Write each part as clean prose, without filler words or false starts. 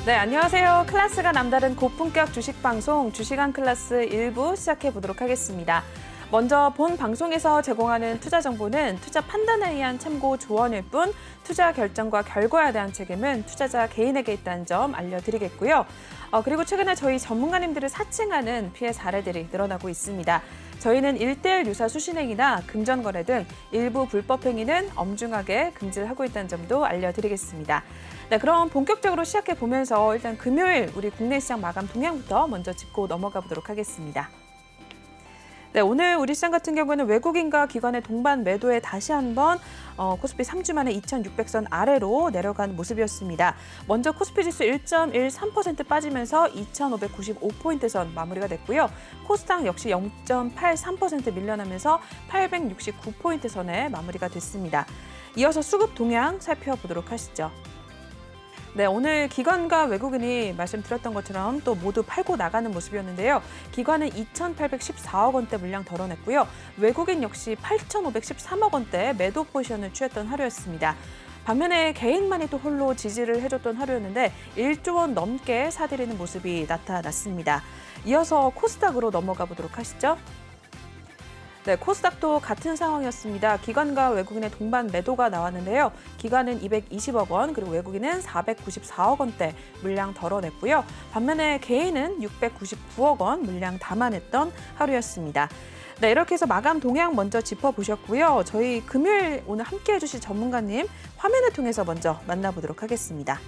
네, 안녕하세요. 클래스가 남다른 고품격 주식 방송 주식왕 클래스 1부 시작해 보도록 하겠습니다. 먼저 본 방송에서 제공하는 투자 정보는 투자 판단에 의한 참고 조언일 뿐 투자 결정과 결과에 대한 책임은 투자자 개인에게 있다는 점 알려드리겠고요. 그리고 최근에 저희 전문가님들을 사칭하는 피해 사례들이 늘어나고 있습니다. 저희는 1:1 유사 수신행위나 금전거래 등 일부 불법 행위는 엄중하게 금지를 하고 있다는 점도 알려드리겠습니다. 네, 그럼 본격적으로 시작해 보면서 일단 금요일 우리 국내 시장 마감 동향부터 먼저 짚고 넘어가 보도록 하겠습니다. 네, 오늘 우리 시장 같은 경우는 외국인과 기관의 동반 매도에 다시 한번 코스피 3주 만에 2,600선 아래로 내려간 모습이었습니다. 먼저 코스피 지수 1.13% 빠지면서 2,595포인트 선 마무리가 됐고요. 코스닥 역시 0.83% 밀려나면서 869포인트 선에 마무리가 됐습니다. 이어서 수급 동향 살펴보도록 하시죠. 네, 오늘 기관과 외국인이 말씀드렸던 것처럼 또 모두 팔고 나가는 모습이었는데요. 기관은 2,814억 원대 물량 덜어냈고요. 외국인 역시 8,513억 원대 매도 포지션을 취했던 하루였습니다. 반면에 개인만이 또 홀로 지지를 해줬던 하루였는데 1조 원 넘게 사들이는 모습이 나타났습니다. 이어서 코스닥으로 넘어가 보도록 하시죠. 네, 코스닥도 같은 상황이었습니다. 기관과 외국인의 동반 매도가 나왔는데요. 기관은 220억 원, 그리고 외국인은 494억 원대 물량 덜어냈고요. 반면에 개인은 699억 원 물량 담아냈던 하루였습니다. 네, 이렇게 해서 마감 동향 먼저 짚어보셨고요. 저희 금요일 오늘 함께해 주실 전문가님 화면을 통해서 먼저 만나보도록 하겠습니다.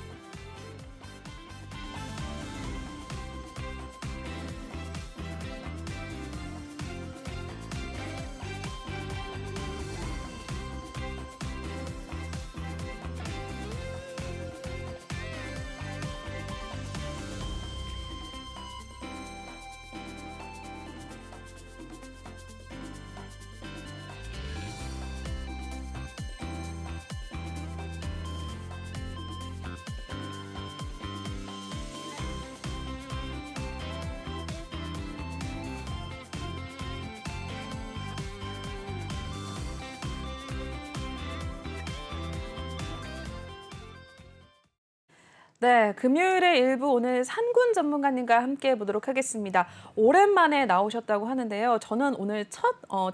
네, 금요일의 일부 오늘 산군 전문가님과 함께 해보도록 하겠습니다. 오랜만에 나오셨다고 하는데요. 저는 오늘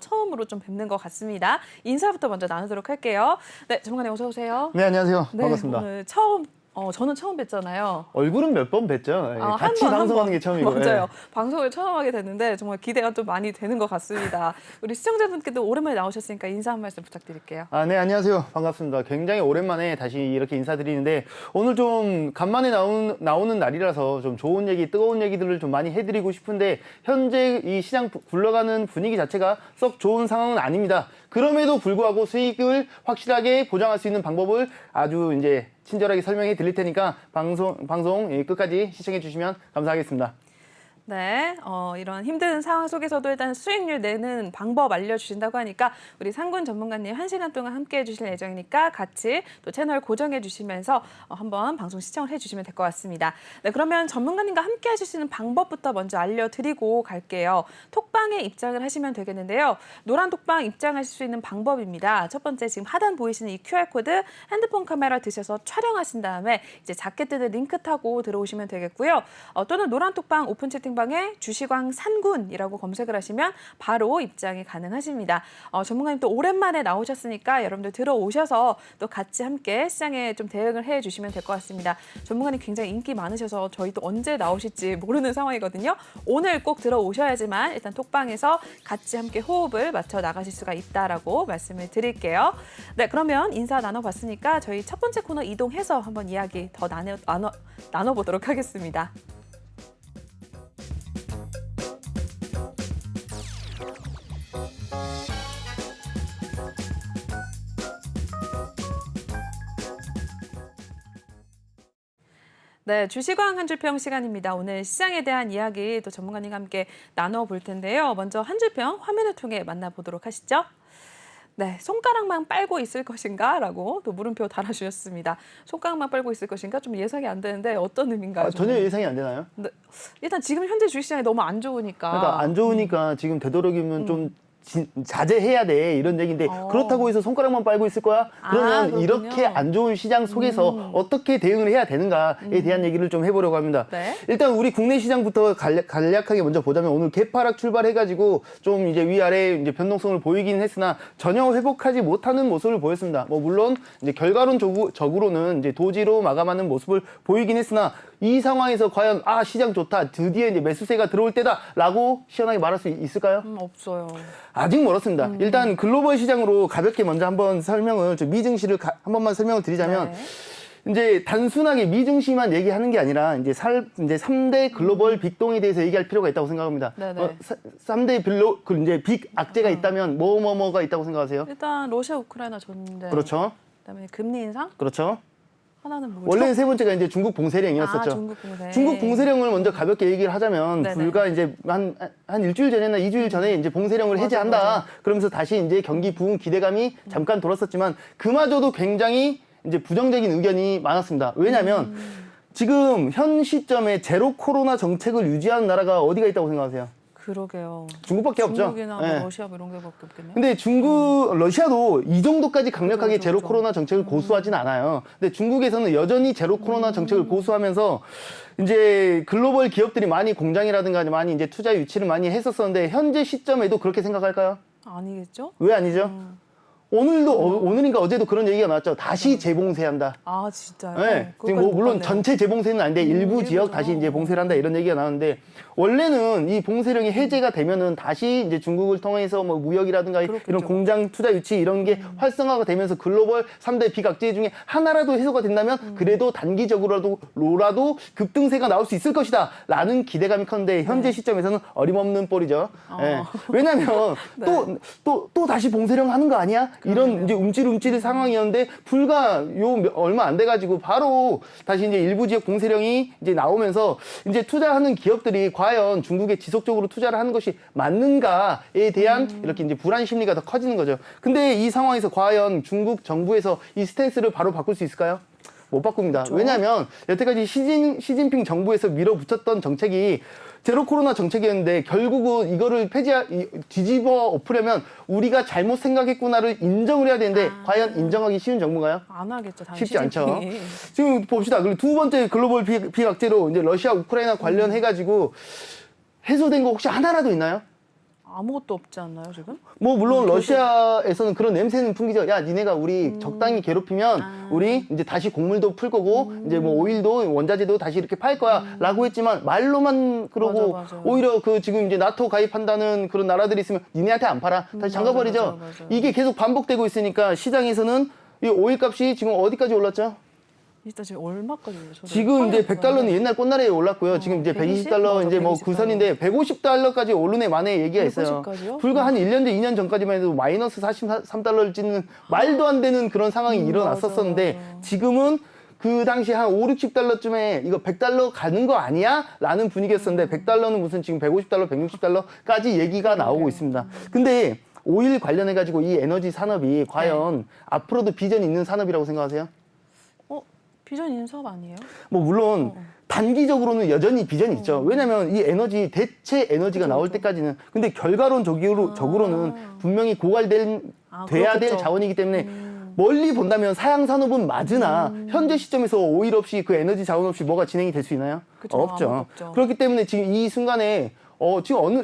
처음으로 좀 뵙는 것 같습니다. 인사부터 먼저 나누도록 할게요. 네, 전문가님 어서 오세요. 네, 안녕하세요. 네, 반갑습니다. 오늘 저는 처음 뵀잖아요. 얼굴은 몇 번 뵀죠. 예, 같이 한 번. 방송하는 게 처음이고. 맞아요. 예. 방송을 처음 하게 됐는데 정말 기대가 좀 많이 되는 것 같습니다. 우리 시청자분께도 오랜만에 나오셨으니까 인사 한 말씀 부탁드릴게요. 네, 안녕하세요. 반갑습니다. 굉장히 오랜만에 다시 이렇게 인사드리는데 오늘 좀 간만에 나오는 날이라서 좀 좋은 얘기, 뜨거운 얘기들을 좀 많이 해드리고 싶은데 현재 이 시장 굴러가는 분위기 자체가 썩 좋은 상황은 아닙니다. 그럼에도 불구하고 수익을 확실하게 보장할 수 있는 방법을 아주 이제 친절하게 설명해 드릴 테니까 방송 끝까지 시청해 주시면 감사하겠습니다. 네, 이런 힘든 상황 속에서도 일단 수익률 내는 방법 알려주신다고 하니까 우리 상군 전문가님 1시간 동안 함께해 주실 예정이니까 같이 또 채널 고정해 주시면서 한번 방송 시청을 해주시면 될 것 같습니다. 네, 그러면 전문가님과 함께 하실 수 있는 방법부터 먼저 알려드리고 갈게요. 톡방에 입장을 하시면 되겠는데요. 노란 톡방 입장하실 수 있는 방법입니다. 첫 번째 지금 하단 보이시는 이 QR코드 핸드폰 카메라 드셔서 촬영하신 다음에 이제 작게 뜨는 링크 타고 들어오시면 되겠고요. 또는 노란 톡방 오픈 채팅방 방에 주식왕 산군이라고 검색을 하시면 바로 입장이 가능하십니다. 전문가님 또 오랜만에 나오셨으니까 여러분들 들어오셔서 또 같이 함께 시장에 좀 대응을 해주시면 될 것 같습니다. 전문가님 굉장히 인기 많으셔서 저희 또 언제 나오실지 모르는 상황이거든요. 오늘 꼭 들어오셔야지만 일단 톡방에서 같이 함께 호흡을 맞춰 나가실 수가 있다라고 말씀을 드릴게요. 네, 그러면 인사 나눠봤으니까 저희 첫 번째 코너 이동해서 한번 이야기 더 나눠보도록 하겠습니다. 네, 주식왕 한 줄 평 시간입니다. 오늘 시장에 대한 이야기 또 전문가님과 함께 나눠볼 텐데요. 먼저 한 줄 평 화면을 통해 만나보도록 하시죠. 네, 손가락만 빨고 있을 것인가? 라고 또 물음표 달아주셨습니다. 손가락만 빨고 있을 것인가? 좀 예상이 안 되는데 어떤 의미인가요? 전혀 예상이 안 되나요? 네, 일단 지금 현재 주식시장이 너무 안 좋으니까. 그러니까 안 좋으니까 지금 되도록이면 좀 자제해야 돼 이런 얘기인데 그렇다고 해서 손가락만 빨고 있을 거야? 그러면 그렇군요. 이렇게 안 좋은 시장 속에서 어떻게 대응을 해야 되는가에 대한 얘기를 좀 해보려고 합니다. 네. 일단 우리 국내 시장부터 간략하게 먼저 보자면 오늘 개파락 출발해가지고 좀 이제 위아래 이제 변동성을 보이긴 했으나 전혀 회복하지 못하는 모습을 보였습니다. 뭐 물론 이제 결과론적으로는 이제 도지로 마감하는 모습을 보이긴 했으나 이 상황에서 과연 시장 좋다 드디어 이제 매수세가 들어올 때다라고 시원하게 말할 수 있을까요? 없어요. 아직 멀었습니다. 일단 글로벌 시장으로 가볍게 먼저 한번 설명을 미증시를 한 번만 설명을 드리자면 이제 단순하게 미증시만 얘기하는 게 아니라 이제 3대 글로벌 빅동에 대해서 얘기할 필요가 있다고 생각합니다. 3대 이제 빅 악재가 있다면 뭐가 있다고 생각하세요? 일단 러시아 우크라이나 전쟁. 그렇죠. 그다음에 금리 인상? 그렇죠. 하나는 뭐죠? 원래는 세 번째가 이제 중국 봉쇄령이었었죠. 중국 봉쇄. 중국 봉쇄령을 먼저 가볍게 얘기를 하자면 네네. 불과 이제 한 일주일 전이나 2주일 전에 이제 봉쇄령을 해제한다. 맞아. 그러면서 다시 이제 경기 부흥 기대감이 잠깐 돌았었지만 그마저도 굉장히 이제 부정적인 의견이 많았습니다. 왜냐하면 지금 현 시점에 제로 코로나 정책을 유지하는 나라가 어디가 있다고 생각하세요? 그러게요. 중국밖에 없죠. 중국이나 뭐 예. 러시아 뭐 이런 게밖에 없겠네요. 근데 러시아도 이 정도까지 강력하게 그렇죠, 제로 그렇죠. 코로나 정책을 고수하진 않아요. 근데 중국에서는 여전히 제로 코로나 정책을 고수하면서 이제 글로벌 기업들이 많이 공장이라든가 많이 이제 투자 유치를 많이 했었었는데 현재 시점에도 그렇게 생각할까요? 아니겠죠? 왜 아니죠? 오늘인가 어제도 그런 얘기가 나왔죠. 다시 재봉쇄한다. 진짜요? 네. 지금 뭐 그것까지 물론 못 봤네요. 전체 재봉쇄는 아닌데 일부 지역 일부죠. 다시 이제 봉쇄를 한다 이런 얘기가 나왔는데 원래는 이 봉쇄령이 해제가 되면은 다시 이제 중국을 통해서 뭐 무역이라든가 그렇겠죠. 이런 공장 투자 유치 이런 게 활성화가 되면서 글로벌 3대 빅악재 중에 하나라도 해소가 된다면 그래도 단기적으로라도 급등세가 나올 수 있을 것이다라는 기대감이 컸는데 현재 시점에서는 어림없는 꼴이죠. 예. 왜냐하면 또 다시 봉쇄령 하는 거 아니야? 이런 이제 움찔움찔 상황이었는데 불과 얼마 안 돼가지고 바로 다시 이제 일부 지역 봉쇄령이 이제 나오면서 이제 투자하는 기업들이 과연 중국에 지속적으로 투자를 하는 것이 맞는가에 대한 이렇게 이제 불안 심리가 더 커지는 거죠. 근데 이 상황에서 과연 중국 정부에서 이 스탠스를 바로 바꿀 수 있을까요? 못 바꿉니다. 그렇죠. 왜냐하면 여태까지 시진핑 정부에서 밀어붙였던 정책이 제로 코로나 정책이었는데 결국은 이거를 뒤집어 엎으려면 우리가 잘못 생각했구나를 인정을 해야 되는데 과연 인정하기 쉬운 정부인가요? 안 하겠죠. 당연히 쉽지 않죠. 시진핑이. 지금 봅시다. 그리고 두 번째 글로벌 빅악재로 이제 러시아 우크라이나 관련해가지고 해소된 거 혹시 하나라도 있나요? 아무것도 없지 않나요 지금? 뭐 물론 러시아에서는 그런 냄새는 풍기죠. 야, 니네가 우리 적당히 괴롭히면 우리 이제 다시 곡물도 풀 거고 이제 뭐 오일도 원자재도 다시 이렇게 팔 거야라고 했지만 말로만 그러고 맞아. 오히려 그 지금 이제 나토 가입한다는 그런 나라들이 있으면 니네한테 안 팔아. 다시 잠가 버리죠. 맞아. 이게 계속 반복되고 있으니까 시장에서는 이 오일 값이 지금 어디까지 올랐죠? 일단 지금 얼마까지 올랐어요? 지금 이제 100달러는 옛날 꽃날에 올랐고요. 지금 이제 120달러 맞아, 이제 뭐 120 구선인데 150달러까지 오르네 만에 얘기가 있어요. 150까지요? 불과 한 1년 전, 2년 전까지만 해도 마이너스 43달러를 찍는 말도 안 되는 그런 상황이 일어났었었는데 맞아. 지금은 그 당시 한 5, 60달러쯤에 이거 100달러 가는 거 아니야? 라는 분위기였었는데 100달러는 무슨 지금 150달러, 160달러까지 얘기가 나오고 있습니다. 근데 오일 관련해가지고 이 에너지 산업이 과연 앞으로도 비전이 있는 산업이라고 생각하세요? 비전 있는 사업 아니에요? 뭐 물론 단기적으로는 여전히 비전이 있죠. 왜냐하면 이 에너지 대체 에너지가 나올 때까지는 근데 결과론적으로는 분명히 돼야 될 그렇겠죠. 자원이기 때문에 멀리 본다면 사양 산업은 맞으나 현재 시점에서 오일 없이 그 에너지 자원 없이 뭐가 진행이 될 수 있나요? 그쵸, 없죠. 없죠. 그렇기 때문에 지금 이 순간에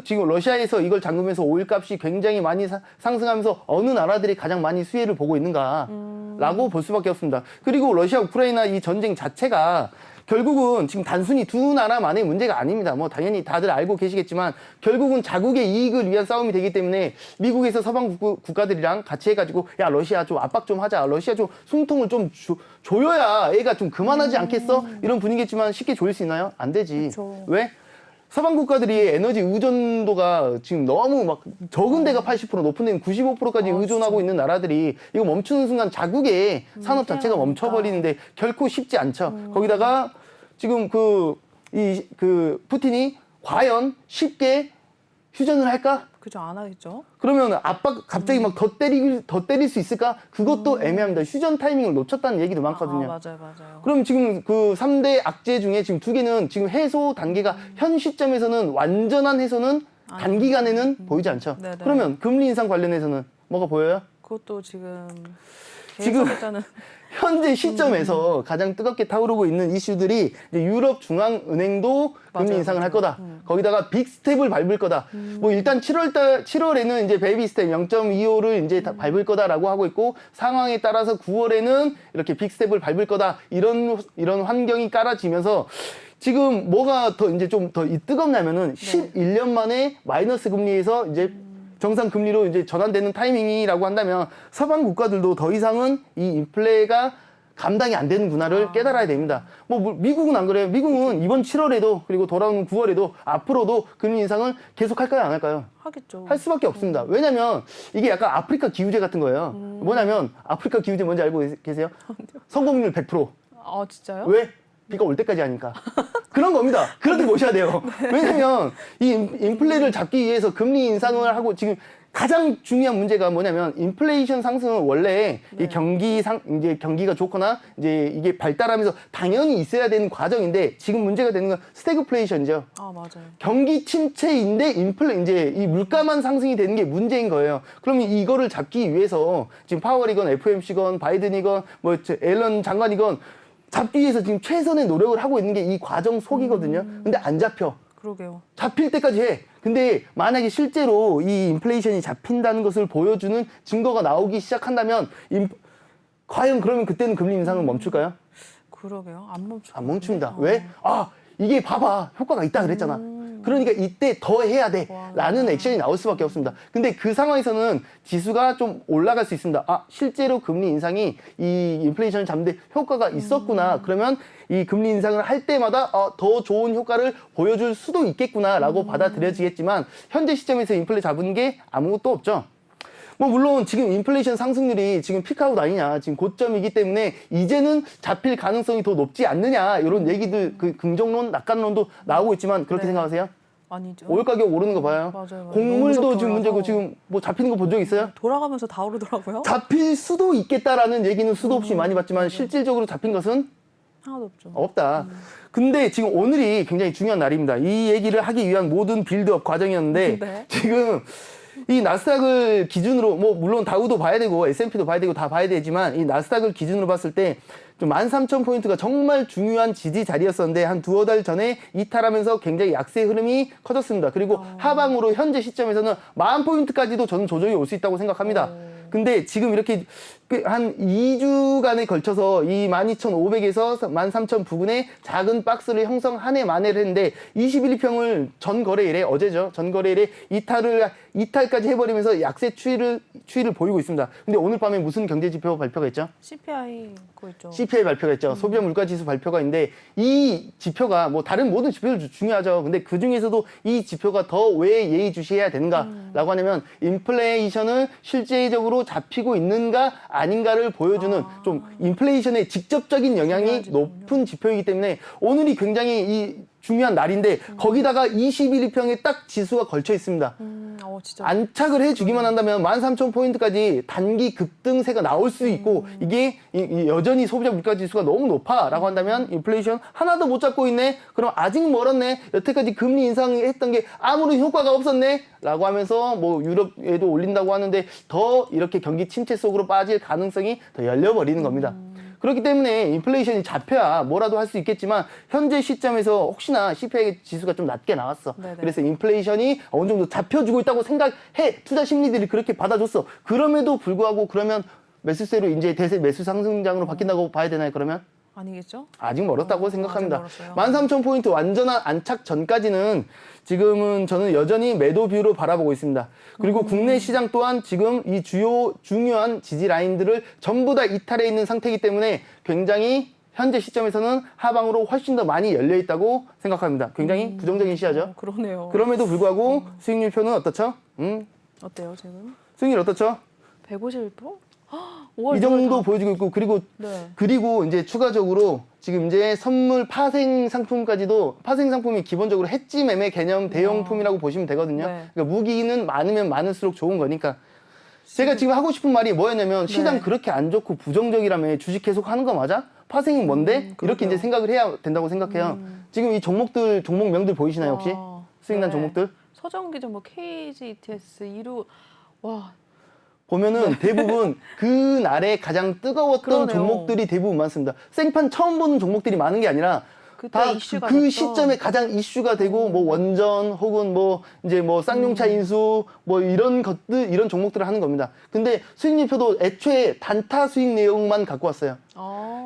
지금 러시아에서 이걸 잠그면서 오일 값이 굉장히 많이 상승하면서 어느 나라들이 가장 많이 수혜를 보고 있는가라고 볼 수밖에 없습니다. 그리고 러시아 우크라이나 이 전쟁 자체가 결국은 지금 단순히 두 나라만의 문제가 아닙니다. 뭐 당연히 다들 알고 계시겠지만 결국은 자국의 이익을 위한 싸움이 되기 때문에 미국에서 서방 국가들이랑 같이 해가지고 야 러시아 좀 압박 좀 하자. 러시아 좀 숨통을 좀 조여야 애가 좀 그만하지 않겠어? 이런 분위기겠지만 쉽게 조일 수 있나요? 안 되지. 그쵸. 왜? 서방 국가들이 에너지 의존도가 지금 너무 막 적은 데가 80% 높은 데는 95%까지 의존하고 있는 나라들이 이거 멈추는 순간 자국의 산업 자체가 멈춰버리는데 결코 쉽지 않죠. 거기다가 지금 푸틴이 과연 쉽게 휴전을 할까? 그죠, 안 하겠죠. 그러면 갑자기 막 더 때릴 수 있을까? 그것도 애매합니다. 휴전 타이밍을 놓쳤다는 얘기도 많거든요. 맞아요. 그럼 지금 그 3대 악재 중에 지금 두 개는 지금 해소 단계가 현 시점에서는 완전한 해소는 단기간에는 보이지 않죠. 네네. 그러면 금리 인상 관련해서는 뭐가 보여요? 그것도 지금 지금 계속했다는 현재 시점에서 가장 뜨겁게 타오르고 있는 이슈들이 이제 유럽 중앙은행도 금리 맞아요, 인상을 할 맞아요. 거다. 거기다가 빅 스텝을 밟을 거다. 뭐 일단 7월에는 이제 베이비 스텝 0.25를 이제 다 밟을 거다라고 하고 있고 상황에 따라서 9월에는 이렇게 빅 스텝을 밟을 거다. 이런 환경이 깔아지면서 지금 뭐가 더 이제 좀 더 뜨겁냐면은 11년 만에 마이너스 금리에서 이제 정상 금리로 이제 전환되는 타이밍이라고 한다면 서방 국가들도 더 이상은 이 인플레가 감당이 안 되는구나를 깨달아야 됩니다. 뭐 미국은 안 그래요. 미국은 이번 7월에도 그리고 돌아오는 9월에도 앞으로도 금리 인상을 계속 할까요, 안 할까요? 하겠죠. 할 수밖에 없습니다. 왜냐면 이게 약간 아프리카 기후제 같은 거예요. 뭐냐면 아프리카 기후제 뭔지 알고 계세요? 성공률 100%. 진짜요? 왜? 비가 올 때까지 하니까. 그런 겁니다. 그렇게 보셔야 돼요. 왜냐면 이 인플레를 잡기 위해서 금리 인상을 하고 지금 가장 중요한 문제가 뭐냐면 인플레이션 상승은 원래 이 이제 경기가 좋거나 이제 이게 발달하면서 당연히 있어야 되는 과정인데 지금 문제가 되는 건 스태그플레이션이죠. 맞아요. 경기 침체인데 이제 이 물가만 상승이 되는 게 문제인 거예요. 그러면 이거를 잡기 위해서 지금 파월이건 FOMC건 바이든이건 뭐 앨런 장관이건 잡기 위해서 지금 최선의 노력을 하고 있는 게 이 과정 속이거든요. 근데 안 잡혀. 그러게요. 잡힐 때까지 해. 근데 만약에 실제로 이 인플레이션이 잡힌다는 것을 보여주는 증거가 나오기 시작한다면 과연 그러면 그때는 금리 인상은 멈출까요? 그러게요. 안 멈추. 안 멈춥니다. 왜? 이게 봐봐. 효과가 있다 그랬잖아. 그러니까 이때 더 해야 돼. 라는 액션이 나올 수밖에 없습니다. 근데 그 상황에서는 지수가 좀 올라갈 수 있습니다. 실제로 금리 인상이 이 인플레이션을 잡는데 효과가 있었구나. 그러면 이 금리 인상을 할 때마다 더 좋은 효과를 보여줄 수도 있겠구나라고 받아들여지겠지만 현재 시점에서 인플레 잡은 게 아무것도 없죠. 뭐 물론 지금 인플레이션 상승률이 지금 피크아웃 아니냐, 지금 고점이기 때문에 이제는 잡힐 가능성이 더 높지 않느냐 이런 얘기들, 그 긍정론, 낙관론도 나오고 있지만 그렇게 생각하세요? 아니죠. 오일 가격 오르는 거 봐요. 맞아요. 곡물도 너무 지금 문제고 지금 뭐 잡히는 거 본 적 있어요? 돌아가면서 다 오르더라고요. 잡힐 수도 있겠다라는 얘기는 수도 없이 많이 봤지만 실질적으로 잡힌 것은 하나도 없죠. 없다. 근데 지금 오늘이 굉장히 중요한 날입니다. 이 얘기를 하기 위한 모든 빌드업 과정이었는데 네. 지금 이 나스닥을 기준으로 뭐 물론 다우도 봐야 되고 S&P도 봐야 되고 다 봐야 되지만 이 나스닥을 기준으로 봤을 때 좀 13,000포인트가 정말 중요한 지지 자리였었는데 한 두어 달 전에 이탈하면서 굉장히 약세 흐름이 커졌습니다. 그리고 하방으로 현재 시점에서는 10,000포인트까지도 저는 조정이 올 수 있다고 생각합니다. 근데 지금 이렇게 한 2주간에 걸쳐서 이 12,500에서 13,000 부근에 작은 박스를 형성한 해 만회를 했는데 21일평을 전 거래일에 어제죠. 전 거래일에 이탈까지 해버리면서 약세 추이를 보이고 있습니다. 근데 오늘 밤에 무슨 경제 지표 발표가 있죠? CPI 그거 있죠. CPI 발표가 있죠. 소비자 물가 지수 발표가 있는데 이 지표가 뭐 다른 모든 지표도 중요하죠. 근데 그 중에서도 이 지표가 더 왜 예의주시해야 되는가라고 하냐면 인플레이션을 실제적으로 잡히고 있는가 아닌가를 보여주는 좀 인플레이션의 직접적인 영향이 높은 지표이기 때문에 오늘이 굉장히 이 중요한 날인데 거기다가 21일평에 딱 지수가 걸쳐 있습니다. 진짜. 안착을 해주기만 한다면 13,000포인트까지 단기 급등세가 나올 수 있고 이게 여전히 소비자 물가 지수가 너무 높아라고 한다면 인플레이션 하나도 못 잡고 있네. 그럼 아직 멀었네. 여태까지 금리 인상했던 게 아무런 효과가 없었네. 라고 하면서 뭐 유럽에도 올린다고 하는데 더 이렇게 경기 침체 속으로 빠질 가능성이 더 열려버리는 겁니다. 그렇기 때문에 인플레이션이 잡혀야 뭐라도 할 수 있겠지만 현재 시점에서 혹시나 CPI 지수가 좀 낮게 나왔어. 네네. 그래서 인플레이션이 어느 정도 잡혀주고 있다고 생각해. 투자 심리들이 그렇게 받아줬어. 그럼에도 불구하고 그러면 매수세로 이제 대세 매수 상승장으로 바뀐다고 봐야 되나요, 그러면? 아니겠죠? 아직 멀었다고 생각합니다. 아직 멀었어요. 13,000포인트 완전한 안착 전까지는 지금은 저는 여전히 매도 뷰로 바라보고 있습니다. 그리고 국내 시장 또한 지금 이 주요 중요한 지지 라인들을 전부 다 이탈해 있는 상태이기 때문에 굉장히 현재 시점에서는 하방으로 훨씬 더 많이 열려 있다고 생각합니다. 굉장히 부정적인 시야죠. 그러네요. 그럼에도 불구하고 수익률표는 어떻죠? 어때요 지금? 수익률 어떻죠? 151%? 이 정도 보여주고 있고 그리고 이제 추가적으로 지금 이제 선물 파생 상품까지도 파생 상품이 기본적으로 해지 매매 개념 대용품이라고 보시면 되거든요. 네. 그러니까 무기는 많으면 많을수록 좋은 거니까. 제가 지금 하고 싶은 말이 뭐였냐면 시장 그렇게 안 좋고 부정적이라며 주식 계속 하는 거 맞아? 파생은 뭔데? 이렇게 이제 생각을 해야 된다고 생각해요. 지금 이 종목명들 보이시나요 혹시? 수익난 종목들? 서정기전, 뭐 KGETS, 이루 와 보면은 대부분 그날에 가장 뜨거웠던 그러네요. 종목들이 대부분 많습니다. 생판 처음 보는 종목들이 많은 게 아니라 그때 다 이슈가 그 됐죠. 시점에 가장 이슈가 되고 뭐 원전 혹은 뭐 이제 뭐 쌍용차 인수 뭐 이런 것들 이런 종목들을 하는 겁니다. 근데 수익률표도 애초에 단타 수익 내용만 갖고 왔어요.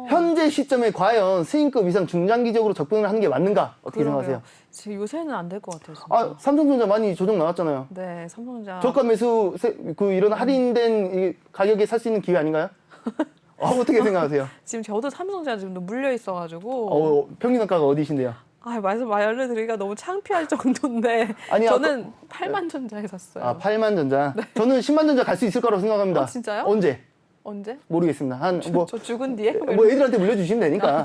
현재 시점에 과연 스윙급 이상 중장기적으로 접근을 하는 게 맞는가 어떻게 그러게요. 생각하세요? 지금 요새는 안 될 것 같아요. 진짜. 아 삼성전자 많이 조정 나왔잖아요. 네, 삼성전자. 저가 매수 그 이런 할인된 이 가격에 살 수 있는 기회 아닌가요? 어떻게 생각하세요? 지금 저도 삼성전자 지금 물려 있어가지고. 평균가가 어디신데요? 말씀 알려드리기가 너무 창피할 정도인데 아니, 저는 8만 전자에 샀어요. 아 8만 전자. 저는 10만 전자 갈 수 있을 거라고 생각합니다. 진짜요? 언제? 언제? 모르겠습니다. 저 죽은 뒤에? 뭐 애들한테 물려주시면 되니까.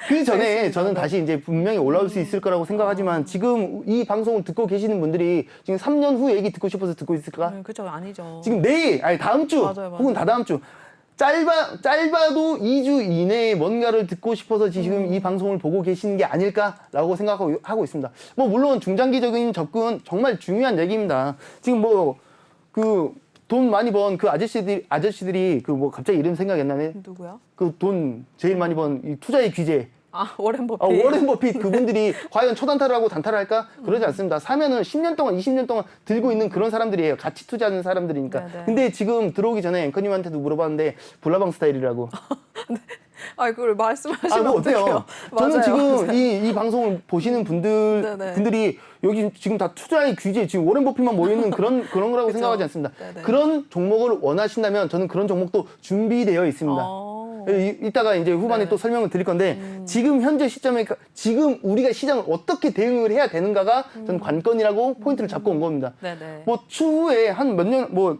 그 전에 저는 다시 이제 분명히 올라올 수 있을 거라고 생각하지만 지금 이 방송을 듣고 계시는 분들이 지금 3년 후 얘기 듣고 싶어서 듣고 있을까? 그죠, 아니죠. 지금 내일, 아니 다음 주, 맞아요. 혹은 다다음 주. 짧아도 2주 이내에 뭔가를 듣고 싶어서 지금 이 방송을 보고 계시는 게 아닐까라고 생각하고 있습니다. 뭐 물론 중장기적인 접근 정말 중요한 얘기입니다. 지금 뭐 돈 많이 번 그 아저씨들이 그 뭐 갑자기 이름 생각이 안 나네. 누구야? 그 돈 제일 많이 번 이 투자의 귀재. 워렌 버핏. 워렌 버핏 그분들이 과연 초단타를 하고 단타를 할까? 그러지 않습니다. 사면은 10년 동안, 20년 동안 들고 있는 그런 사람들이에요. 같이 투자하는 사람들이니까. 네네. 근데 지금 들어오기 전에 앵커님한테도 물어봤는데 불나방 스타일이라고. 그걸 말씀하시면 뭐 어때요? 어떡해요? 저는 맞아요. 지금 이 방송을 보시는 네네. 분들이 여기 지금 다 투자의 규제, 지금 워렌 버핏만 모이는 그런 거라고 그쵸. 생각하지 않습니다. 네네. 그런 종목을 원하신다면 저는 그런 종목도 준비되어 있습니다. 이따가 이제 후반에 네. 또 설명을 드릴 건데 지금 현재 시점에 지금 우리가 시장을 어떻게 대응을 해야 되는가가 저는 관건이라고 포인트를 잡고 온 겁니다. 네네. 뭐 추후에 한 몇 년, 뭐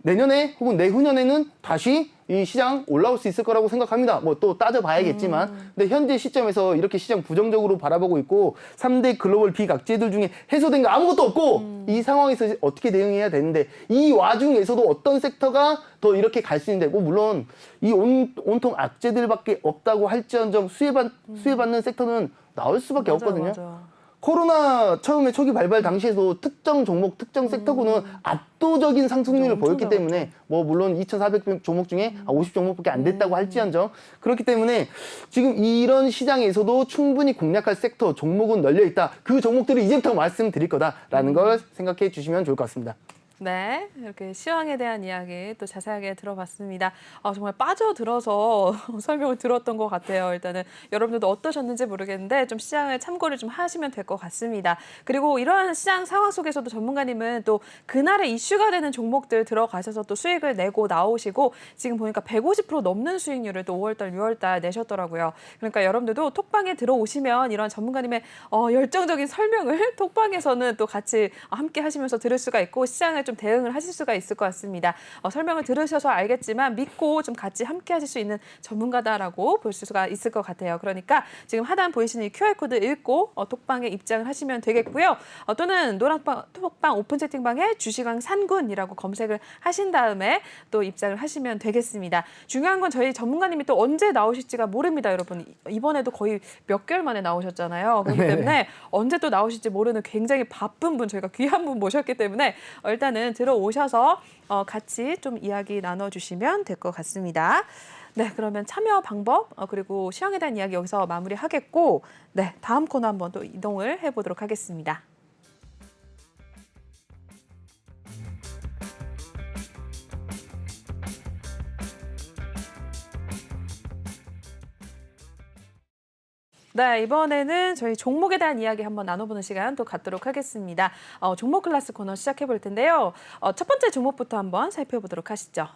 내년에 혹은 내후년에는 다시 이 시장 올라올 수 있을 거라고 생각합니다. 뭐 또 따져봐야겠지만 근데 현재 시점에서 이렇게 시장 부정적으로 바라보고 있고 3대 글로벌 빅악재들 중에 해소된 거 아무것도 없고 이 상황에서 어떻게 대응해야 되는데 이 와중에서도 어떤 섹터가 더 이렇게 갈 수 있는데 뭐 물론 이 온통 악재들밖에 없다고 할지언정 수혜받는 섹터는 나올 수밖에 없거든요. 맞아요. 코로나 처음에 초기 발발 당시에도 특정 종목, 특정 섹터군은 압도적인 상승률을 엄청 보였기 때문에 뭐 물론 2,400 종목 중에 50종목밖에 안 됐다고 할지언정 그렇기 때문에 지금 이런 시장에서도 충분히 공략할 섹터, 종목은 널려 있다. 그 종목들을 이제부터 말씀드릴 거다라는 걸 생각해 주시면 좋을 것 같습니다. 네, 이렇게 시황에 대한 이야기 또 자세하게 들어봤습니다. 정말 빠져들어서 설명을 들었던 것 같아요. 일단은 여러분들도 어떠셨는지 모르겠는데 좀 시장을 참고를 좀 하시면 될 것 같습니다. 그리고 이러한 시장 상황 속에서도 전문가님은 또 그날의 이슈가 되는 종목들 들어가셔서 또 수익을 내고 나오시고 지금 보니까 150% 넘는 수익률을 또 5월달, 6월달 내셨더라고요. 그러니까 여러분들도 톡방에 들어오시면 이런 전문가님의 열정적인 설명을 톡방에서는 또 같이 함께 하시면서 들을 수가 있고 시장을 좀 대응을 하실 수가 있을 것 같습니다. 설명을 들으셔서 알겠지만 믿고 좀 같이 함께 하실 수 있는 전문가다라고 볼 수가 있을 것 같아요. 그러니까 지금 하단 보이시는 이 QR코드 읽고 톡방에 입장을 하시면 되겠고요. 또는 노란방 톡방 오픈 채팅방에 주식왕 산군이라고 검색을 하신 다음에 또 입장을 하시면 되겠습니다. 중요한 건 저희 전문가님이 또 언제 나오실지가 모릅니다, 여러분. 이번에도 거의 몇 개월 만에 나오셨잖아요. 그렇기 때문에 언제 또 나오실지 모르는 굉장히 바쁜 분, 저희가 귀한 분 모셨기 때문에 일단은 들어오셔서 같이 좀 이야기 나눠주시면 될 것 같습니다. 네, 그러면 참여 방법 그리고 시황에 대한 이야기 여기서 마무리하겠고 네, 다음 코너 한번 또 이동을 해보도록 하겠습니다. 네, 이번에는 저희 종목에 대한 이야기 한번 나눠보는 시간 또 갖도록 하겠습니다. 종목 클래스 코너 시작해 볼 텐데요. 첫 번째 종목부터 한번 살펴보도록 하시죠.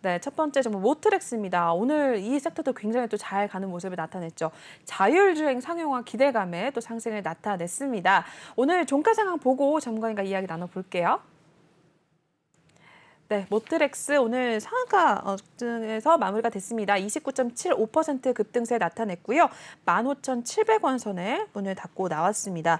네, 첫 번째 종목 모트렉스입니다. 오늘 이 섹터도 굉장히 또 잘 가는 모습을 나타냈죠. 자율주행 상용화 기대감에 또 상승을 나타냈습니다. 오늘 종가 상황 보고 전문가님과 이야기 나눠볼게요. 네, 모트렉스 오늘 상한가에서 마무리가 됐습니다. 29.75% 급등세 나타냈고요. 15,700원 선에 문을 닫고 나왔습니다.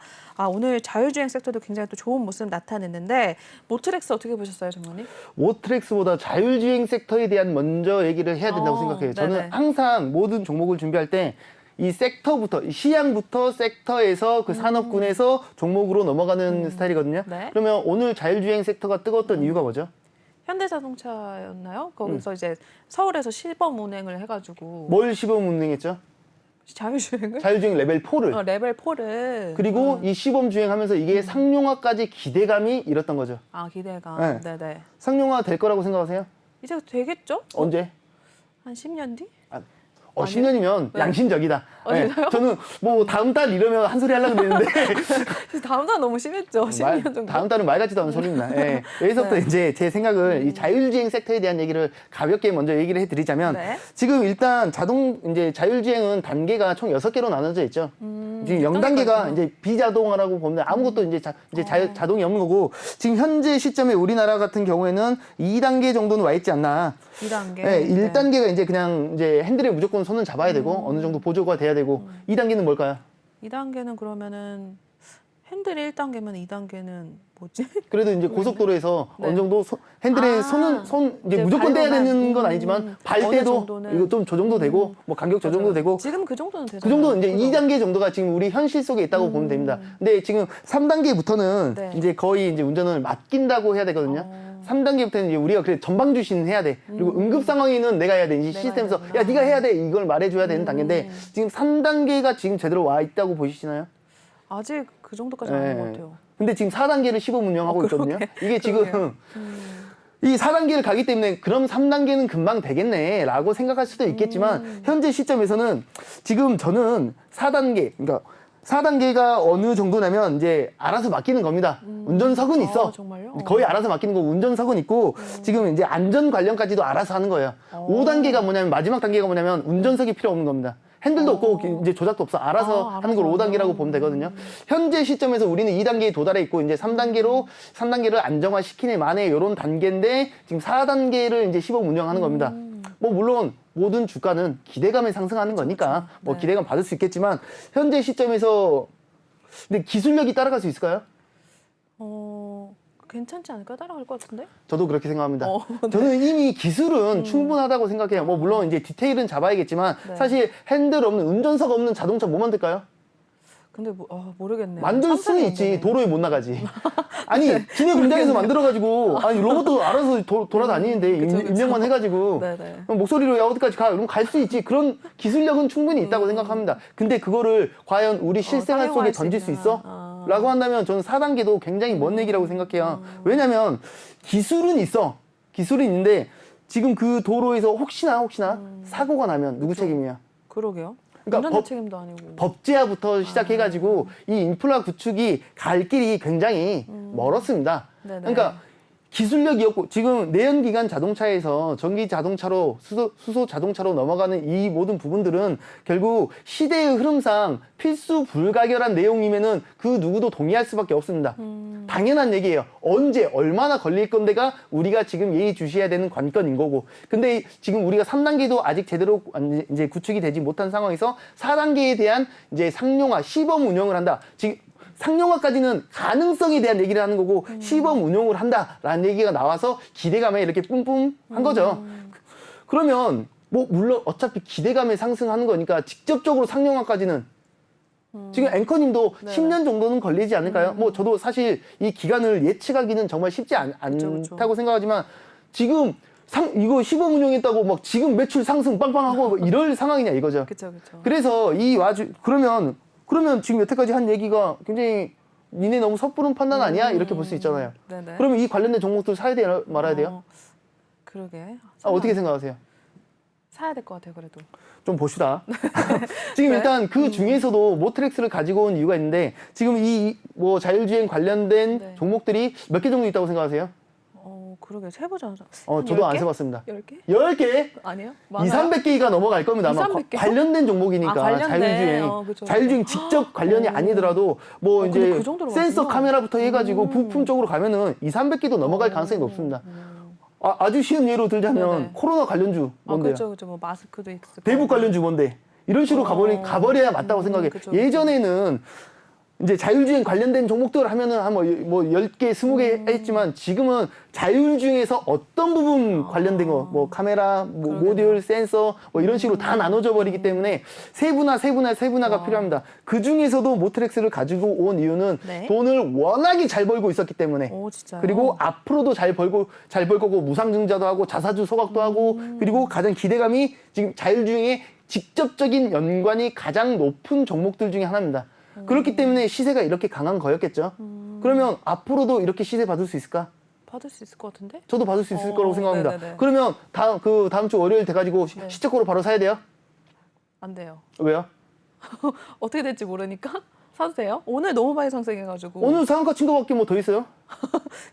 오늘 자율주행 섹터도 굉장히 또 좋은 모습 나타냈는데 모트렉스 어떻게 보셨어요, 전문가님? 모트렉스보다 자율주행 섹터에 대한 먼저 얘기를 해야 된다고 생각해요. 저는 네네. 항상 모든 종목을 준비할 때 이 섹터부터 이 시향부터 섹터에서 그 산업군에서 종목으로 넘어가는 스타일이거든요. 네. 그러면 오늘 자율주행 섹터가 뜨거웠던 이유가 뭐죠? 현대자동차였나요? 거기서 이제 서울에서 시범 운행을 해가지고 뭘 시범 운행했죠? 자율주행을 자율주행 레벨 4를. 레벨 4를 그리고 이 시범 주행하면서 이게 상용화까지 기대감이 일었던 거죠. 기대감. 네. 네네. 상용화 될 거라고 생각하세요? 이제 되겠죠? 언제? 한 10년 뒤? 아니요. 아니요? 10년이면 네. 양심적이다. 네. 진짜요? 저는 뭐 다음 달 이러면 한 소리 하려고 그랬는데 다음 달 너무 심했죠. 10년 정도. 다음 달은 말 같지도 않은 소리입니다. 예. 여기서부터 네. 이제 제 생각을 이 자율주행 섹터에 대한 얘기를 가볍게 먼저 얘기를 해드리자면 네. 지금 일단 이제 자율주행은 단계가 총 6개로 나눠져 있죠. 지금 0단계가 이제 비자동화라고 보면 아무것도 이제 자동이 없는 거고 지금 현재 시점에 우리나라 같은 경우에는 2단계 정도는 와 있지 않나. 2단계. 네, 1단계가 이제 그냥 이제 핸들에 무조건 손을 잡아야 되고 어느 정도 보조가 돼야 되고 2단계는 뭘까요? 2단계는 그러면은 핸들이 1단계면 2단계는 뭐지? 그래도 이제 고속도로에서 네. 어느 정도 핸들에 손 이제 무조건 떼야 발로만, 되는 건 아니지만 발 어느 때도 정도는. 이거 좀 조정도 되고 뭐 간격 조정도 맞아요. 되고 지금 그 정도는 되잖아요. 그 정도는 이제 그죠? 2단계 정도가 지금 우리 현실 속에 있다고 보면 됩니다. 근데 지금 3단계부터는 네. 이제 거의 이제 운전을 맡긴다고 해야 되거든요. 3단계부터는 이제 우리가 그래 전방 주시는 해야 돼. 그리고 응급 상황에는 내가 해야 돼. 이 내가 시스템에서 해야 되구나. 야 네가 해야 돼. 이걸 말해줘야 되는 단계인데 지금 3단계가 지금 제대로 와 있다고 보시나요? 아직 그 정도까지 아닌 것 같아요. 근데 지금 4단계를 시범 운영하고 있거든요. 이게 지금 그러게요. 이 4단계를 가기 때문에 그럼 3단계는 금방 되겠네 라고 생각할 수도 있겠지만 현재 시점에서는 지금 저는 4단계 그러니까 4단계가 어느 정도냐면 이제 알아서 맡기는 겁니다. 운전석은 있어. 정말요? 거의 알아서 맡기는 거고 운전석은 있고 지금 이제 안전 관련까지도 알아서 하는 거예요. 5단계가 뭐냐면 마지막 단계가 뭐냐면 운전석이 필요 없는 겁니다. 핸들도 없고 이제 조작도 없어. 알아서 하는 걸 5단계라고 보면 되거든요. 현재 시점에서 우리는 2단계에 도달해 있고 이제 3단계를 안정화시키네 만에 이런 단계인데 지금 4단계를 이제 시범 운영하는 겁니다. 뭐 물론 모든 주가는 기대감에 상승하는 거니까 뭐 네. 기대감 받을 수 있겠지만 현재 시점에서 근데 기술력이 따라갈 수 있을까요? 괜찮지 않을까? 따라갈 것 같은데? 저도 그렇게 생각합니다. 네. 저는 이미 기술은 충분하다고 생각해요. 뭐 물론 이제 디테일은 잡아야겠지만 네. 사실 핸들 없는 운전석 없는 자동차 못 만들까요? 근데 모르겠네요. 만들 수는 참선이 있지. 힘드네. 도로에 못 나가지. 아니 기내 공장에서 만들어가지고 아니 로봇도 알아서 돌아다니는데 그쵸. 입력만 해가지고 네네. 목소리로 야 어디까지 가? 그럼 갈 수 있지. 그런 기술력은 충분히 있다고 생각합니다. 근데 그거를 과연 우리 실생활 속에 사용할 수 던질 수 있나? 있어? 라고 한다면 저는 4단계도 굉장히 먼 얘기라고 생각해요. 왜냐면 기술은 있어. 기술은 있는데 지금 그 도로에서 혹시나 사고가 나면 누구 책임이야? 그러게요. 그러니까 운전자 책임도 아니고. 법제화부터 시작해가지고 이 인프라 구축이 갈 길이 굉장히 멀었습니다. 네네. 그러니까 기술력이었고 지금 내연기관 자동차에서 전기 자동차로 수소 자동차로 넘어가는 이 모든 부분들은 결국 시대의 흐름상 필수 불가결한 내용이면은 그 누구도 동의할 수밖에 없습니다. 당연한 얘기예요. 언제 얼마나 걸릴 건데가 우리가 지금 예의주시해야 되는 관건인 거고. 근데 지금 우리가 3단계도 아직 제대로 이제 구축이 되지 못한 상황에서 4단계에 대한 이제 상용화 시범 운영을 한다. 지금 상용화까지는 가능성에 대한 얘기를 하는 거고 시범 운용을 한다라는 얘기가 나와서 기대감에 이렇게 뿜뿜한 거죠. 그러면 뭐 물론 어차피 기대감에 상승하는 거니까 직접적으로 상용화까지는 지금 앵커님도 네. 10년 정도는 걸리지 않을까요? 뭐 저도 사실 이 기간을 예측하기는 정말 쉽지 않다고 생각하지만 지금 이거 시범 운영했다고 막 지금 매출 상승 빵빵하고 이럴 상황이냐 이거죠. 그쵸. 그래서 그러면 지금 여태까지 한 얘기가 굉장히 니네 너무 섣부른 판단 아니야? 이렇게 볼 수 있잖아요. 네네. 그러면 이 관련된 종목들 사야 돼요? 말아야 돼요? 그러게. 어떻게 생각하세요? 사야 될 것 같아요, 그래도. 좀 봅시다. 지금 네. 일단 그 중에서도 모트렉스를 가지고 온 이유가 있는데 지금 이 뭐 자율주행 관련된 네. 종목들이 몇 개 정도 있다고 생각하세요? 그러게. 세보지 않았어. 저도 안 세봤습니다. 10개? 10개? 아니에요? 2, 300개가 넘어갈 겁니다. 아마 200 개? 관련된 종목이니까 관련된. 자율주행. 그쵸. 자율주행 직접 관련이 아니더라도 뭐 근데 이제 그 정도로 센서 많구나. 카메라부터 해가지고 부품 쪽으로 가면은 2, 300개도 넘어갈 가능성이 높습니다. 아주 쉬운 예로 들자면 네네. 코로나 관련주 뭔데요? 그렇죠. 뭐 마스크도 있을 대북 관련주 뭔데? 이런 식으로 가버려야 맞다고 생각해. 그쵸. 예전에는 이제 자율주행 관련된 종목들 하면은 한 뭐 10개, 20개 했지만 지금은 자율주행에서 어떤 부분 관련된 거, 뭐 카메라, 뭐 모듈, 센서, 뭐 이런 식으로 다 나눠져 버리기 때문에 세분화가 필요합니다. 그 중에서도 모트렉스를 가지고 온 이유는 네. 돈을 워낙에 잘 벌고 있었기 때문에. 오, 진짜요? 그리고 앞으로도 잘 벌 거고 무상증자도 하고 자사주 소각도 하고 그리고 가장 기대감이 지금 자율주행에 직접적인 연관이 가장 높은 종목들 중에 하나입니다. 그렇기 때문에 시세가 이렇게 강한 거였겠죠. 그러면 앞으로도 이렇게 시세 받을 수 있을까? 받을 수 있을 것 같은데? 저도 받을 수 있을 거라고 생각합니다. 네네네. 그러면 다음 주 월요일 돼가지고 네. 시초코로 바로 사야 돼요? 안 돼요. 왜요? 어떻게 될지 모르니까 사도 돼요? 오늘 너무 많이 상승해가지고. 오늘 상한가 친 거밖에 뭐 더 있어요?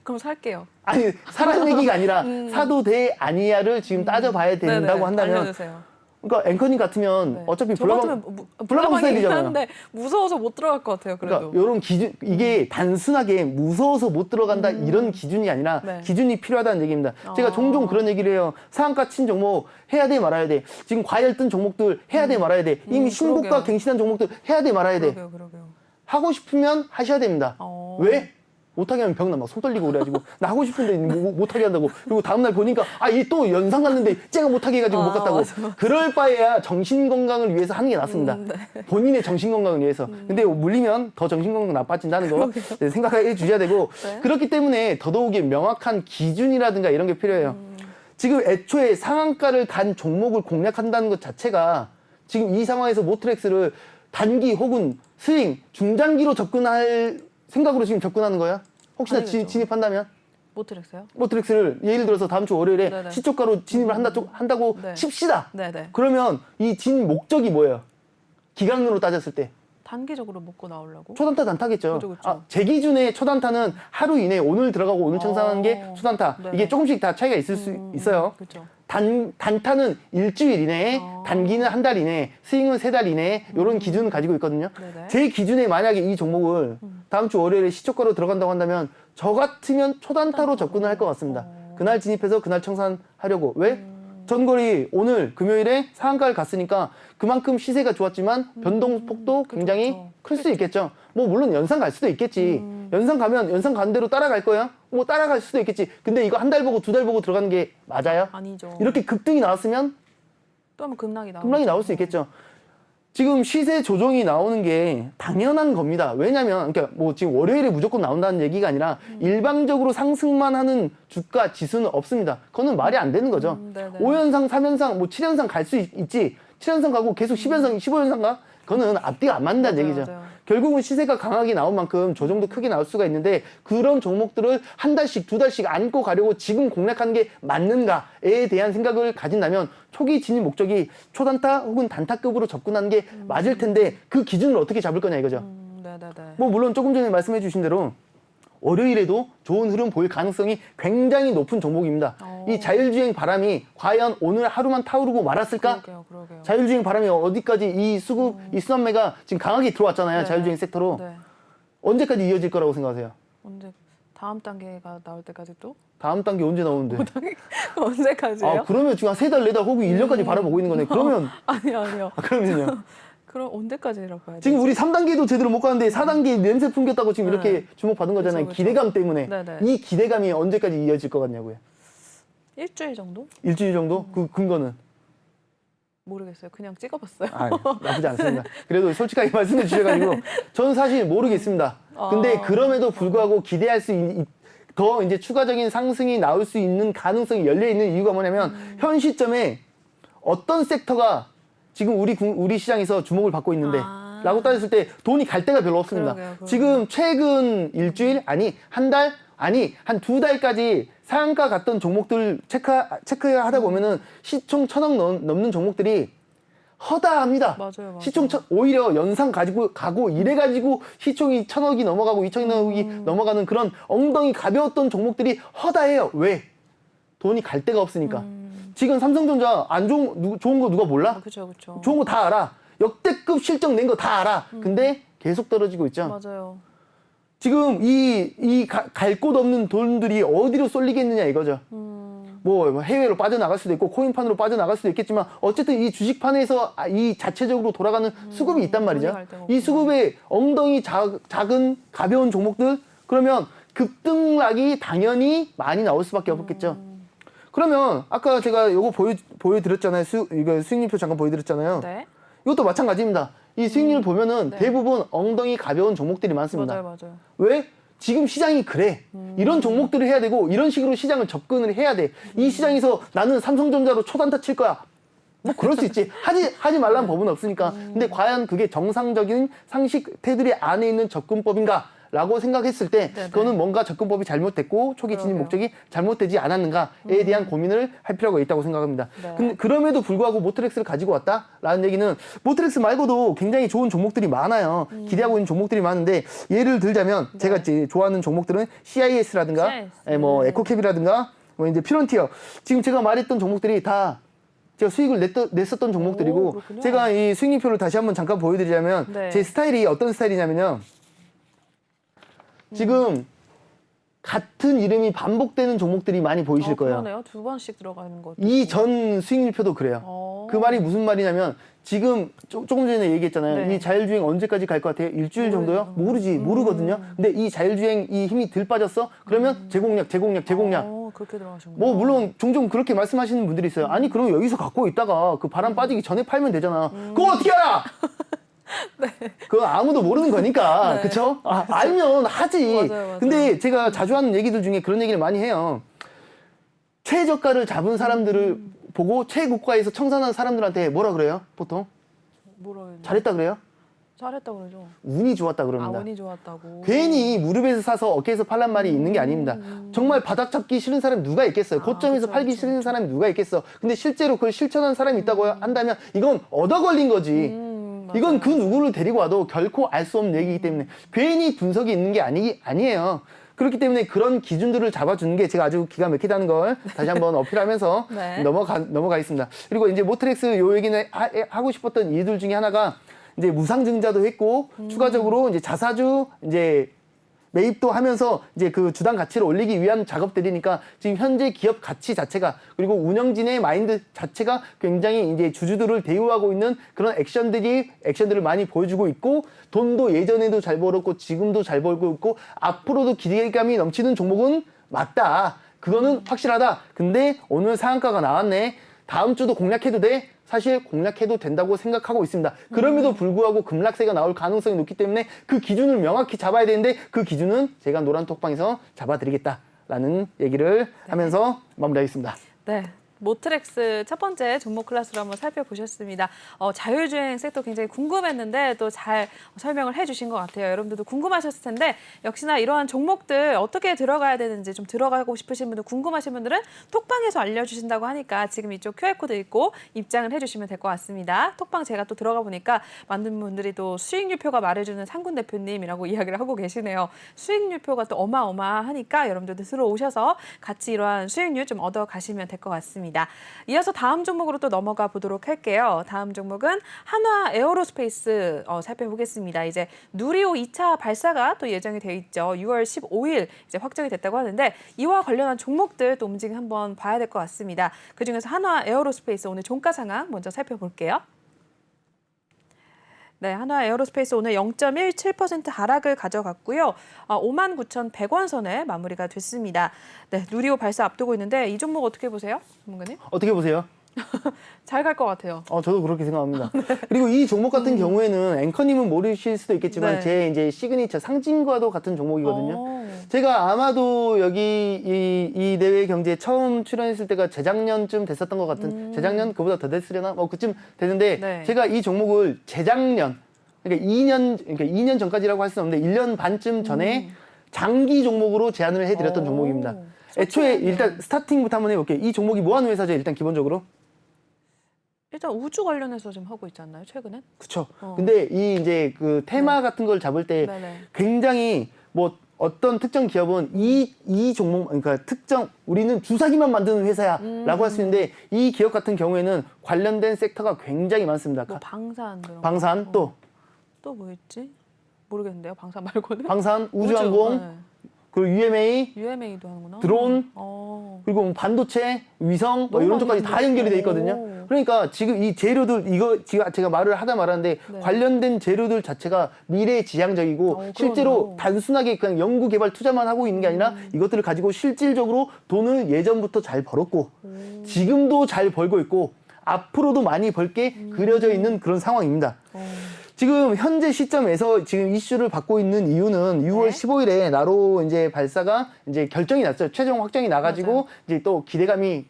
그럼 살게요. 아니 사람 얘기가 아니라 사도 돼 아니야를 지금 따져봐야 된다고 네네. 한다면 알려주세요. 그러니까 앵커님 같으면 네. 어차피 저 불나방 같으면 불나방 써야 되잖아요. 하는데 무서워서 못 들어갈 것 같아요. 그래도. 그러니까 이런 기준 이게 단순하게 무서워서 못 들어간다 이런 기준이 아니라 네. 기준이 필요하다는 얘기입니다. 제가 종종 그런 얘기를 해요. 상한가 친 종목 해야 돼 말아야 돼. 지금 과열 뜬 종목들 해야 돼 말아야 돼. 이미 신고가 그러게요. 갱신한 종목들 해야 돼 말아야 돼. 그러게요. 하고 싶으면 하셔야 됩니다. 왜? 못하게 하면 병나 막 손 떨리고 그래가지고 나 하고 싶은데 못하게 한다고. 그리고 다음날 보니까 얘 또 연상 갔는데 쟤가 못하게 해가지고 못 갔다고. 맞아. 그럴 바에야 정신 건강을 위해서 하는 게 낫습니다. 네. 본인의 정신 건강을 위해서. 근데 물리면 더 정신 건강 나빠진다는 거 생각해 주셔야 되고 네. 그렇기 때문에 더더욱이 명확한 기준이라든가 이런 게 필요해요. 지금 애초에 상한가를 간 종목을 공략한다는 것 자체가 지금 이 상황에서 모트렉스를 단기 혹은 스윙, 중장기로 접근할 생각으로 지금 접근하는 거야? 혹시나 아니겠죠. 진입한다면? 모트렉스요? 모트렉스를 예를 들어서 다음 주 월요일에 네네. 시초가로 진입을 한다고 네. 칩시다. 네네. 그러면 이 진 목적이 뭐예요? 기간으로 따졌을 때 단기적으로 먹고 나오려고? 초단타 단타겠죠. 그죠, 그죠. 제 기준의 초단타는 하루 이내 오늘 들어가고 오늘 청산하는 게 초단타. 네. 이게 조금씩 다 차이가 있을 수 있어요. 그렇죠. 단타는 일주일 이내에, 단기는 한 달 이내, 스윙은 3달 이내에 이런 기준을 가지고 있거든요. 네네. 제 기준에 만약에 이 종목을 다음 주 월요일에 시초가로 들어간다고 한다면 저 같으면 초단타로 접근을 할 것 같습니다. 그날 진입해서 그날 청산하려고. 왜? 전거리 오늘 금요일에 상한가를 갔으니까 그만큼 시세가 좋았지만 변동폭도 굉장히 그렇죠. 클 수 있겠죠. 뭐 물론 연상 갈 수도 있겠지. 연상 가면 연상 간 대로 따라갈 거야? 뭐 따라갈 수도 있겠지. 근데 이거 한 달 보고 2달 보고 들어가는 게 맞아요? 아니죠. 이렇게 급등이 나왔으면 또 한번 급락이 급락이 나올 수 있겠죠. 지금 시세 조정이 나오는 게 당연한 겁니다. 왜냐면, 그러니까 뭐 지금 월요일에 무조건 나온다는 얘기가 아니라 일방적으로 상승만 하는 주가 지수는 없습니다. 그거는 말이 안 되는 거죠. 네네. 5연상, 3연상, 뭐 7연상 갈 수 있지. 7연상 가고 계속 10연상, 15연상 가? 그거는 앞뒤가 안 맞는다는 맞아요, 얘기죠. 맞아요. 결국은 시세가 강하게 나온 만큼 조정도 크게 나올 수가 있는데 그런 종목들을 한 달씩, 2달씩 안고 가려고 지금 공략하는 게 맞는가에 대한 생각을 가진다면 초기 진입 목적이 초단타 혹은 단타급으로 접근하는 게 맞을 텐데 그 기준을 어떻게 잡을 거냐 이거죠. 네네네. 뭐 물론 조금 전에 말씀해 주신 대로 월요일에도 좋은 흐름 보일 가능성이 굉장히 높은 종목입니다. 이 자율주행 바람이 과연 오늘 하루만 타오르고 말았을까? 그러게요. 자율주행 바람이 어디까지 이 수급, 이 수남매가 지금 강하게 들어왔잖아요. 네. 자율주행 섹터로. 네. 언제까지 이어질 거라고 생각하세요? 언제 다음 단계가 나올 때까지 또? 다음 단계 언제 나오는데? 언제까지요? 그러면 지금 한 3달, 4달 혹은 1년까지 바라보고 있는 거네. 그러면, 아니요. 그러면요. 그럼 언제까지라고 해야 되지? 지금 우리 3단계도 제대로 못 가는데 4단계 냄새 풍겼다고 지금 네. 이렇게 주목받은 거잖아요. 그쵸. 기대감 때문에. 네네. 이 기대감이 언제까지 이어질 것 같냐고요. 일주일 정도? 일주일 정도? 그 근거는? 모르겠어요. 그냥 찍어봤어요. 나쁘지 않습니다. 그래도 솔직하게 말씀해 주셔가지고 저는 사실 모르겠습니다. 근데 그럼에도 불구하고 기대할 수 더 이제 추가적인 상승이 나올 수 있는 가능성이 열려 있는 이유가 뭐냐면 현 시점에 어떤 섹터가 지금 우리 시장에서 주목을 받고 있는데 라고 따졌을 때 돈이 갈 데가 별로 없습니다. 그러게요. 지금 최근 일주일 아니 한 달 아니 한 2달까지 상한가 갔던 종목들 체크하다 보면은 시총 1,000억 넘는 종목들이 허다합니다. 맞아요. 시총 오히려 연상 가지고 가고 이래가지고 시총이 1,000억이 넘어가고 2,000억이 넘어가는 그런 엉덩이 가벼웠던 종목들이 허다해요. 왜? 돈이 갈 데가 없으니까. 지금 삼성전자 안 좋은 거 누가 몰라? 그렇죠. 좋은 거 다 알아. 역대급 실적 낸 거 다 알아. 근데 계속 떨어지고 있죠. 맞아요. 지금 갈 곳 없는 돈들이 어디로 쏠리겠느냐 이거죠. 뭐 해외로 빠져나갈 수도 있고 코인판으로 빠져나갈 수도 있겠지만 어쨌든 이 주식판에서 이 자체적으로 돌아가는 수급이 있단 말이죠. 이 수급에 엉덩이 작은 가벼운 종목들 그러면 급등락이 당연히 많이 나올 수밖에 없겠죠. 그러면 아까 제가 요거 보여드렸잖아요. 이거 수익률표 잠깐 보여드렸잖아요. 네. 이것도 마찬가지입니다. 이 수익률 보면은 네. 대부분 엉덩이 가벼운 종목들이 많습니다. 맞아요. 왜? 지금 시장이 그래. 이런 종목들을 해야 되고 이런 식으로 시장을 접근을 해야 돼. 이 시장에서 나는 삼성전자로 초단타 칠 거야. 뭐 그럴 수 있지. 하지 말라는 법은 없으니까. 근데 과연 그게 정상적인 상식 테두리 안에 있는 접근법인가? 라고 생각했을 때 그거는 뭔가 접근법이 잘못됐고 초기 진입 목적이 잘못되지 않았는가에 대한 고민을 할 필요가 있다고 생각합니다. 네. 근데 그럼에도 불구하고 모트렉스를 가지고 왔다라는 얘기는 모트렉스 말고도 굉장히 좋은 종목들이 많아요. 기대하고 있는 종목들이 많은데 예를 들자면 제가 이제 좋아하는 종목들은 CIS라든가 뭐 에코캡이라든가 뭐 이제 피런티어 지금 제가 말했던 종목들이 다 제가 수익을 냈었던 종목들이고 제가 이 수익률표를 다시 한번 잠깐 보여드리자면 제 스타일이 어떤 스타일이냐면요. 지금 같은 이름이 반복되는 종목들이 많이 보이실 거예요. 그러네요. 두 번씩 들어가는 것. 이 전 수익률표도 그래요. 그 말이 무슨 말이냐면 지금 조금 전에 얘기했잖아요. 이 자율주행 언제까지 갈 것 같아요? 일주일 정도요? 모르거든요. 근데 이 자율주행 이 힘이 들 빠졌어? 그러면 제공량. 그렇게 들어가시군요. 뭐 물론 종종 그렇게 말씀하시는 분들이 있어요. 아니 그럼 여기서 갖고 있다가 그 바람 빠지기 전에 팔면 되잖아. 그거 어떻게 알아? 그거 아무도 모르는 거니까. 그쵸? 알면 하지. 맞아요. 근데 제가 자주 하는 얘기들 중에 그런 얘기를 많이 해요. 최저가를 잡은 사람들을 보고 최고가에서 청산한 사람들한테 뭐라 그래요? 보통? 뭐라 해야 잘했다 그래요? 잘했다 그러죠. 운이 좋았다 그럽니다. 운이 좋았다고. 괜히 무릎에서 사서 어깨에서 팔란 말이 있는 게 아닙니다. 정말 바닥 잡기 싫은 사람이 누가 있겠어요? 고점에서 팔기 싫은 사람이 누가 있겠어? 근데 실제로 그걸 실천한 사람이 있다고 한다면 이건 얻어 걸린 거지. 이건 그 누구를 데리고 와도 결코 알 수 없는 얘기이기 때문에 괜히 분석이 있는 게 아니에요. 그렇기 때문에 그런 기준들을 잡아주는 게 제가 아주 기가 막히다는 걸 다시 한번 어필하면서 넘어가겠습니다. 그리고 이제 모트렉스 요 얘기는 하고 싶었던 이유들 중에 하나가 이제 무상증자도 했고 추가적으로 이제 자사주 이제 매입도 하면서 이제 그 주당 가치를 올리기 위한 작업들이니까 지금 현재 기업 가치 자체가 그리고 운영진의 마인드 자체가 굉장히 이제 주주들을 대우하고 있는 그런 액션들을 많이 보여주고 있고 돈도 예전에도 잘 벌었고 지금도 잘 벌고 있고 앞으로도 기대감이 넘치는 종목은 맞다. 그거는 확실하다. 근데 오늘 상한가가 나왔네. 다음 주도 공략해도 돼? 사실 공략해도 된다고 생각하고 있습니다. 그럼에도 불구하고 급락세가 나올 가능성이 높기 때문에 그 기준을 명확히 잡아야 되는데 그 기준은 제가 노란 톡방에서 잡아드리겠다라는 얘기를 하면서 마무리하겠습니다. 네. 모트렉스 첫 번째 종목 클래스로 한번 살펴보셨습니다. 자율주행 섹터 굉장히 궁금했는데 또 잘 설명을 해주신 것 같아요. 여러분들도 궁금하셨을 텐데 역시나 이러한 종목들 어떻게 들어가야 되는지 좀 들어가고 싶으신 분들 궁금하신 분들은 톡방에서 알려주신다고 하니까 지금 이쪽 QR코드 읽고 입장을 해주시면 될 것 같습니다. 톡방 제가 또 들어가 보니까 많은 분들이 또 수익률표가 말해주는 상군 대표님이라고 이야기를 하고 계시네요. 수익률표가 또 어마어마하니까 여러분들도 들어오셔서 같이 이러한 수익률 좀 얻어가시면 될 것 같습니다. 이어서 다음 종목으로 또 넘어가 보도록 할게요. 다음 종목은 한화 에어로스페이스 살펴보겠습니다. 이제 누리호 2차 발사가 또 예정이 되어 있죠. 6월 15일 이제 확정이 됐다고 하는데 이와 관련한 종목들 또 움직임 한번 봐야 될 것 같습니다. 그중에서 한화 에어로스페이스 오늘 종가 상황 먼저 살펴볼게요. 네, 한화 에어로스페이스 오늘 0.17% 하락을 가져갔고요. 59,100원 선에 마무리가 됐습니다. 네, 누리호 발사 앞두고 있는데 이 종목 어떻게 보세요, 전문가님? 어떻게 보세요? 잘 갈 것 같아요. 저도 그렇게 생각합니다. 그리고 이 종목 같은 경우에는 앵커님은 모르실 수도 있겠지만 제 이제 시그니처 상징과도 같은 종목이거든요. 제가 아마도 여기 이 내외 경제에 처음 출연했을 때가 재작년쯤 됐었던 것 같은 재작년 그보다 더 됐으려나 뭐 그쯤 됐는데 제가 이 종목을 재작년 그러니까 2년 전까지라고 할 수는 없는데 1년 반쯤 전에 장기 종목으로 제안을 해드렸던 종목입니다. 애초에 일단 스타팅부터 한번 해볼게요. 이 종목이 뭐 하는 회사죠? 일단 기본적으로? 일단 우주 관련해서 좀 하고 있지 않나요, 최근엔? 그쵸. 근데 이 이제 그 테마 같은 걸 잡을 때 굉장히 뭐 어떤 특정 기업은 이 종목, 그러니까 특정 우리는 주사기만 만드는 회사야 라고 할 수 있는데 이 기업 같은 경우에는 관련된 섹터가 굉장히 많습니다. 뭐 방산 그런 방산 또 뭐 있지? 모르겠는데요, 방산 말고는? 방산, 우주항공, 그리고 UMA, UMA도 하는구나. 드론, 그리고 뭐 반도체, 위성 뭐 너무 이런 쪽까지 많이 다 연결이 돼 오. 있거든요. 그러니까 지금 이 재료들 이거 지금 제가 말을 하다 말았는데 네. 관련된 재료들 자체가 미래지향적이고 실제로 그러네요. 단순하게 그냥 연구 개발 투자만 하고 있는 게 아니라 이것들을 가지고 실질적으로 돈을 예전부터 잘 벌었고 지금도 잘 벌고 있고 앞으로도 많이 벌게 그려져 있는 그런 상황입니다. 지금 현재 시점에서 지금 이슈를 받고 있는 이유는 6월 네. 15일에 나로 이제 발사가 이제 결정이 났어요. 최종 확정이 나가지고 맞아요. 이제 또 기대감이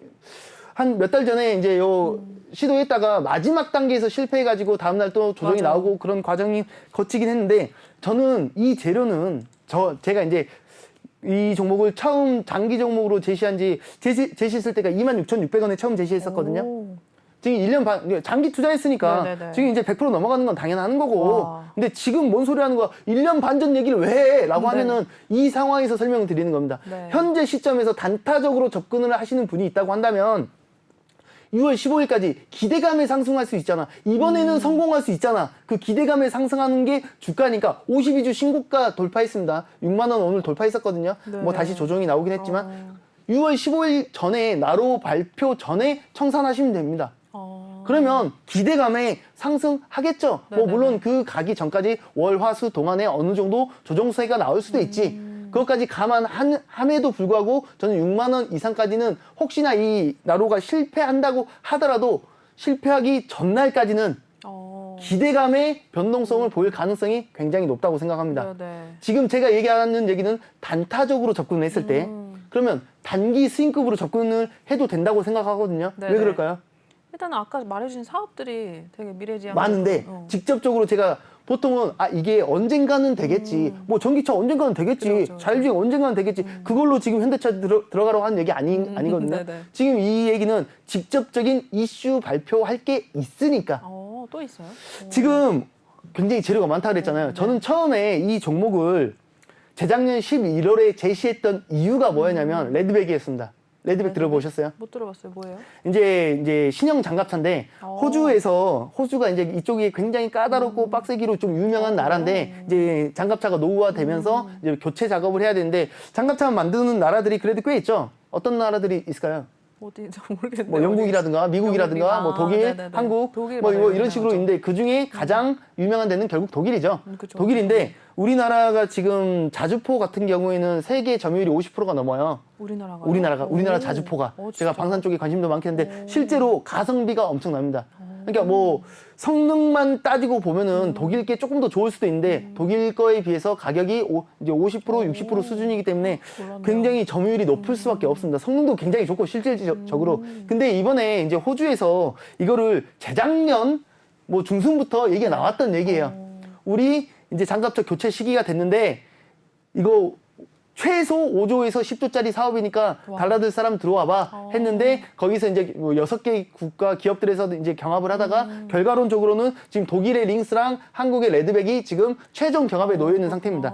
한 몇 달 전에 이제 요 시도했다가 마지막 단계에서 실패해가지고 다음날 또 조정이 맞아요. 나오고 그런 과정이 거치긴 했는데 저는 이 재료는 제가 이제 이 종목을 처음 장기 종목으로 제시했을 때가 26,600원에 처음 제시했었거든요. 오. 지금 1년 반, 장기 투자했으니까 네네네. 지금 이제 100% 넘어가는 건 당연한 거고. 와. 근데 지금 뭔 소리 하는 거야? 1년 반 전 얘기를 왜 해? 라고 네. 하면은 이 상황에서 설명을 드리는 겁니다. 네. 현재 시점에서 단타적으로 접근을 하시는 분이 있다고 한다면 6월 15일까지 기대감에 상승할 수 있잖아. 이번에는 성공할 수 있잖아. 그 기대감에 상승하는 게 주가니까 52주 신고가 돌파했습니다. 6만 원 오늘 돌파했었거든요. 네. 뭐 다시 조정이 나오긴 했지만 6월 15일 전에 나로 발표 전에 청산하시면 됩니다. 그러면 기대감에 상승하겠죠. 뭐 네네네. 물론 그 가기 전까지 월, 화, 수 동안에 어느 정도 조정세가 나올 수도 있지. 그것까지 감안함에도 불구하고 저는 6만 원 이상까지는 혹시나 이 나로가 실패한다고 하더라도 실패하기 전날까지는 기대감의 변동성을 보일 가능성이 굉장히 높다고 생각합니다. 네네. 지금 제가 얘기하는 얘기는 단타적으로 접근을 했을 때 그러면 단기 스윙급으로 접근을 해도 된다고 생각하거든요. 왜 네네. 그럴까요? 일단은 아까 말해주신 사업들이 되게 미래지향 많은데 직접적으로 제가 보통은 이게 언젠가는 되겠지. 뭐 전기차 언젠가는 되겠지. 그렇죠. 자율주행 언젠가는 되겠지. 그걸로 지금 현대차 들어가라고 하는 얘기 아니거든요. 네네. 지금 이 얘기는 직접적인 이슈 발표할 게 있으니까. 또 있어요? 지금 굉장히 재료가 많다 그랬잖아요. 네. 저는 처음에 이 종목을 재작년 11월에 제시했던 이유가 뭐였냐면 레드백이었습니다. 레드백 들어보셨어요? 못 들어봤어요. 뭐예요? 이제 신형 장갑차인데 호주가 이제 이쪽이 굉장히 까다롭고 빡세기로 좀 유명한 나라인데 이제 장갑차가 노후화되면서 이제 교체 작업을 해야 되는데 장갑차 만드는 나라들이 그래도 꽤 있죠. 어떤 나라들이 있을까요? 어디 모르겠네요. 뭐 영국이라든가 미국이라든가 영국이- 뭐 독일, 네네네. 한국 독일 뭐 맞아요. 이런 식으로 맞아요. 있는데 그 중에 가장 유명한 데는 결국 독일이죠. 그쵸. 독일인데 우리나라가 지금 자주포 같은 경우에는 세계 점유율이 50%가 넘어요. 우리나라 자주포가 제가 방산 쪽에 관심도 많긴 한데 실제로 가성비가 엄청납니다. 그러니까 뭐 성능만 따지고 보면은 독일 게 조금 더 좋을 수도 있는데 독일 거에 비해서 가격이 이제 50% 60% 수준이기 때문에 몰랐네요. 굉장히 점유율이 높을 수밖에 없습니다. 성능도 굉장히 좋고 실질적으로. 근데 이번에 이제 호주에서 이거를 재작년 뭐 중순부터 얘기가 나왔던 얘기예요. 우리 이제 장갑차 교체 시기가 됐는데 이거 최소 5조에서 10조짜리 사업이니까 달라들 사람 들어와봐 했는데 거기서 이제 뭐 6개 국가 기업들에서 이제 경합을 하다가 결과론적으로는 지금 독일의 링스랑 한국의 레드백이 지금 최종 경합에 놓여 있는 상태입니다.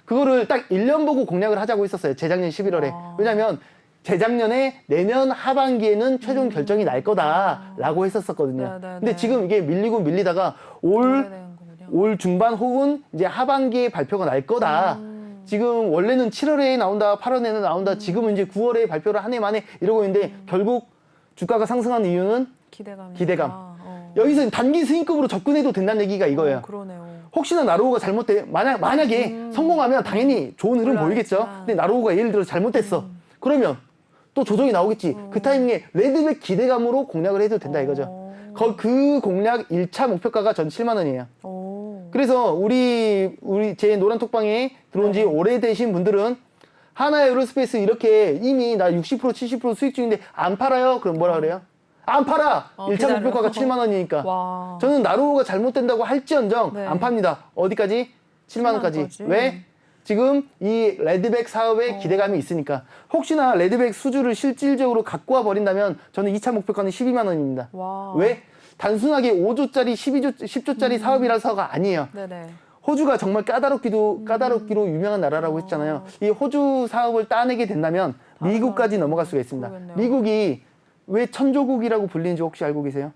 그거를 딱 1년 보고 공략을 하자고 했었어요. 재작년 11월에. 왜냐면 재작년에 내년 하반기에는 최종 결정이 날 거다라고 했었거든요. 네네네. 근데 지금 이게 밀리고 밀리다가 올 중반 혹은 이제 하반기에 발표가 날 거다. 지금 원래는 7월에 나온다, 8월에는 나온다. 지금은 이제 9월에 발표를 한 해 만에 이러고 있는데 결국 주가가 상승한 이유는 기대감. 여기서 단기 스윙급으로 접근해도 된다는 얘기가 이거예요. 그러네요. 혹시나 나로우가 만약에 성공하면 당연히 좋은 흐름 보이겠죠. 올라가겠지만. 근데 나로우가 예를 들어 잘못됐어. 그러면 또 조정이 나오겠지. 그 타이밍에 레드백 기대감으로 공략을 해도 된다 이거죠. 그 공략 1차 목표가가 전 7만 원이에요. 그래서 제 노란 톡방에 들어온 지 오래되신 분들은 하나 에어로스페이스 이렇게 이미 나 60% 70% 수익 중인데 안 팔아요? 그럼 뭐라 그래요? 안 팔아! 1차 기다려. 목표가가 7만 원이니까. 와. 저는 나로우가 잘못된다고 할지언정 네. 안 팝니다. 어디까지? 7만 원까지. 원까지. 왜? 지금 이 레드백 사업에 기대감이 있으니까. 혹시나 레드백 수주를 실질적으로 갖고 와 버린다면 저는 2차 목표가는 12만 원입니다. 와. 왜? 단순하게 5조짜리 10조짜리 사업이라서가 아니에요. 네네. 호주가 정말 까다롭기로 유명한 나라라고 했잖아요. 이 호주 사업을 따내게 된다면 미국까지 넘어갈 수가 있습니다. 모르겠네요. 미국이 왜 천조국이라고 불리는지 혹시 알고 계세요?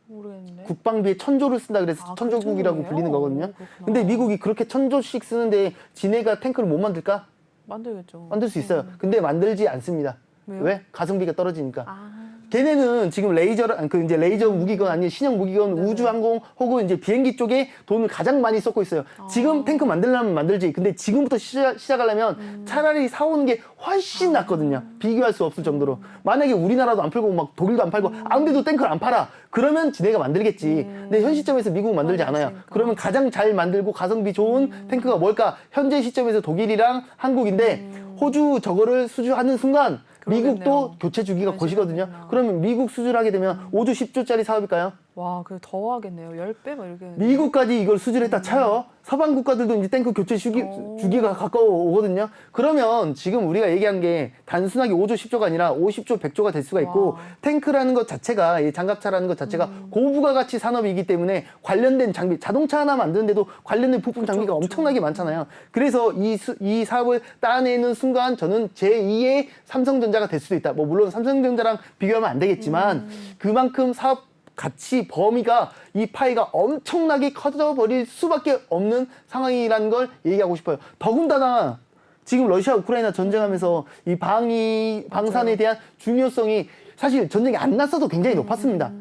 모르겠네. 국방비에 1,000조를 쓴다 그래서 천조국이라고 그렇군요. 불리는 거거든요. 그렇구나. 근데 미국이 그렇게 1,000조씩 쓰는데 지네가 탱크를 못 만들까? 만들겠죠. 만들 수 있어요. 근데 만들지 않습니다. 왜요? 왜? 가성비가 떨어지니까. 아, 걔네는 지금 이제 레이저 무기건 아니면 신형 무기건 네네. 우주항공 혹은 이제 비행기 쪽에 돈을 가장 많이 쏟고 있어요. 지금 탱크 만들려면 만들지. 근데 지금부터 시작하려면 차라리 사오는 게 훨씬 낫거든요. 비교할 수 없을 정도로. 만약에 우리나라도 안 팔고 막 독일도 안 팔고 아무데도 탱크를 안 팔아. 그러면 지네가 만들겠지. 근데 현 시점에서 미국은 만들지 않아요. 그러니까. 그러면 가장 잘 만들고 가성비 좋은 탱크가 뭘까? 현재 시점에서 독일이랑 한국인데 호주 저거를 수주하는 순간 미국도 그러겠네요. 교체 주기가 그럴 거시거든요. 수가 있구나. 그러면 미국 수주를 하게 되면 5조 10조짜리 사업일까요? 와, 그 더 하겠네요. 10배 막 이렇게. 미국까지 이걸 수주를 했다 쳐요. 서방 국가들도 이제 탱크 교체 주기가 가까워 오거든요. 그러면 지금 우리가 얘기한 게 단순하게 5조 10조가 아니라 50조 100조가 될 수가 있고 와. 탱크라는 것 자체가 이 장갑차라는 것 자체가 고부가가치 산업이기 때문에 관련된 장비 자동차 하나 만드는데도 관련된 부품 장비가 엄청나게 많잖아요. 그래서 이 사업을 따내는 순간 저는 제2의 삼성전자가 될 수도 있다. 뭐 물론 삼성전자랑 비교하면 안 되겠지만 그만큼 사업 가치 범위가 이 파이가 엄청나게 커져버릴 수밖에 없는 상황이라는 걸 얘기하고 싶어요. 더군다나 지금 러시아 우크라이나 전쟁하면서 이 방산에 대한 중요성이 사실 전쟁이 안 났어도 굉장히 높았습니다.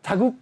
자국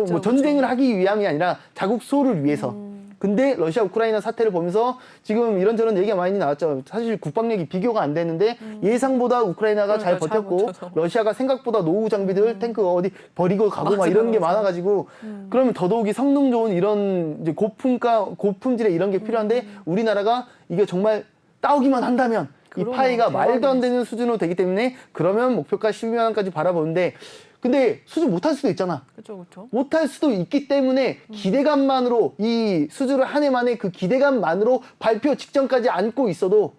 뭐 전쟁을 하기 위함이 아니라 자국 수호를 위해서. 근데 러시아 우크라이나 사태를 보면서 지금 이런저런 얘기가 많이 나왔죠. 사실 국방력이 비교가 안 되는데 예상보다 우크라이나가 잘 그러니까 버텼고 버텨서. 러시아가 생각보다 노후 장비들 탱크 어디 버리고 가고 막 이런 게 많아가지고 그러면 더더욱이 성능 좋은 이런 이제 고품질의 이런 게 필요한데 우리나라가 이게 정말 따오기만 한다면 이 그러면 파이가 말도 안 대박이네, 되는 수준으로 되기 때문에 그러면 목표가 10만 원까지 바라보는데 근데 수주 못할 수도 있잖아. 그렇죠. 못할 수도 있기 때문에 기대감만으로 이 수주를 한 해 만에 그 기대감만으로 발표 직전까지 안고 있어도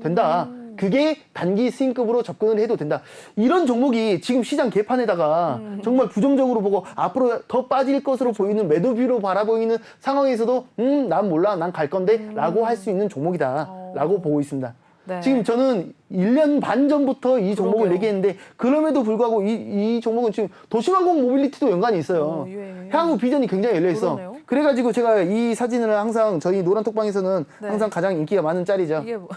된다. 그게 단기 스윙급으로 접근을 해도 된다. 이런 종목이 지금 시장 개판에다가 정말 부정적으로 보고 앞으로 더 빠질 것으로 보이는 매도뷰로 바라보이는 상황에서도 난 몰라 난 갈 건데 라고 할 수 있는 종목이다 라고 보고 있습니다. 네. 지금 저는 1년 반 전부터 이 종목을 그러게요. 얘기했는데 그럼에도 불구하고 이 종목은 지금 도시항공 모빌리티도 연관이 있어요. 예. 향후 비전이 굉장히 열려있어. 그러네요. 그래가지고 제가 이 사진을 항상 저희 노란톡방에서는 네. 항상 가장 인기가 많은 짤이죠. 이게 뭐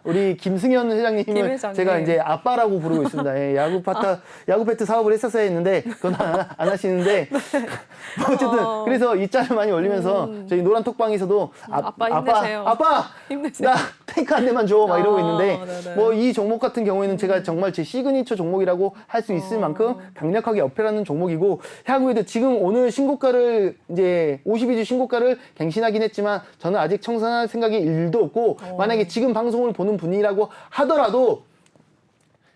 우리 김승현 김 회장님을 회장님. 제가 이제 아빠라고 부르고 있습니다. 예, 야구 배트 사업을 했었어야 했는데 그건 안 하시는데 뭐 어쨌든 그래서 이 짤을 많이 올리면서 저희 노란톡방에서도 아빠 힘내세요. 아빠 힘내세요. 나 탱크 한 대만 줘 막 이러고 있는데 네네. 뭐 이 종목 같은 경우에는 제가 정말 제 시그니처 종목이라고 할 수 있을 만큼 강력하게 어필하는 종목이고 향후에도 지금 오늘 신고가를 이제 52주 신고가를 갱신하긴 했지만 저는 아직 청산할 생각이 1도 없고 만약에 지금 방송을 보는 분이라고 하더라도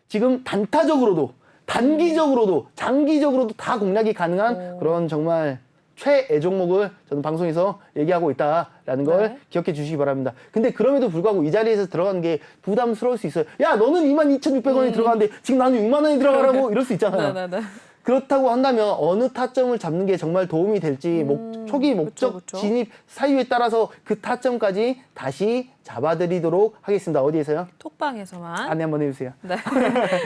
지금 단타적으로도 단기적으로도 장기적으로도 다 공략이 가능한 그런 정말 최애 종목을 저는 방송에서 얘기하고 있다라는 걸 네. 기억해 주시기 바랍니다. 근데 그럼에도 불구하고 이 자리에서 들어가는 게 부담스러울 수 있어요. 야, 너는 22,600원이 들어가는데 지금 나는 6만 원이 들어가라고 이럴 수 있잖아요. 네네네. 그렇다고 한다면 어느 타점을 잡는 게 정말 도움이 될지 초기 목적 그쵸. 진입 사유에 따라서 그 타점까지 다시 잡아드리도록 하겠습니다. 어디에서요? 톡방에서만. 안내 한번 해주세요. 네.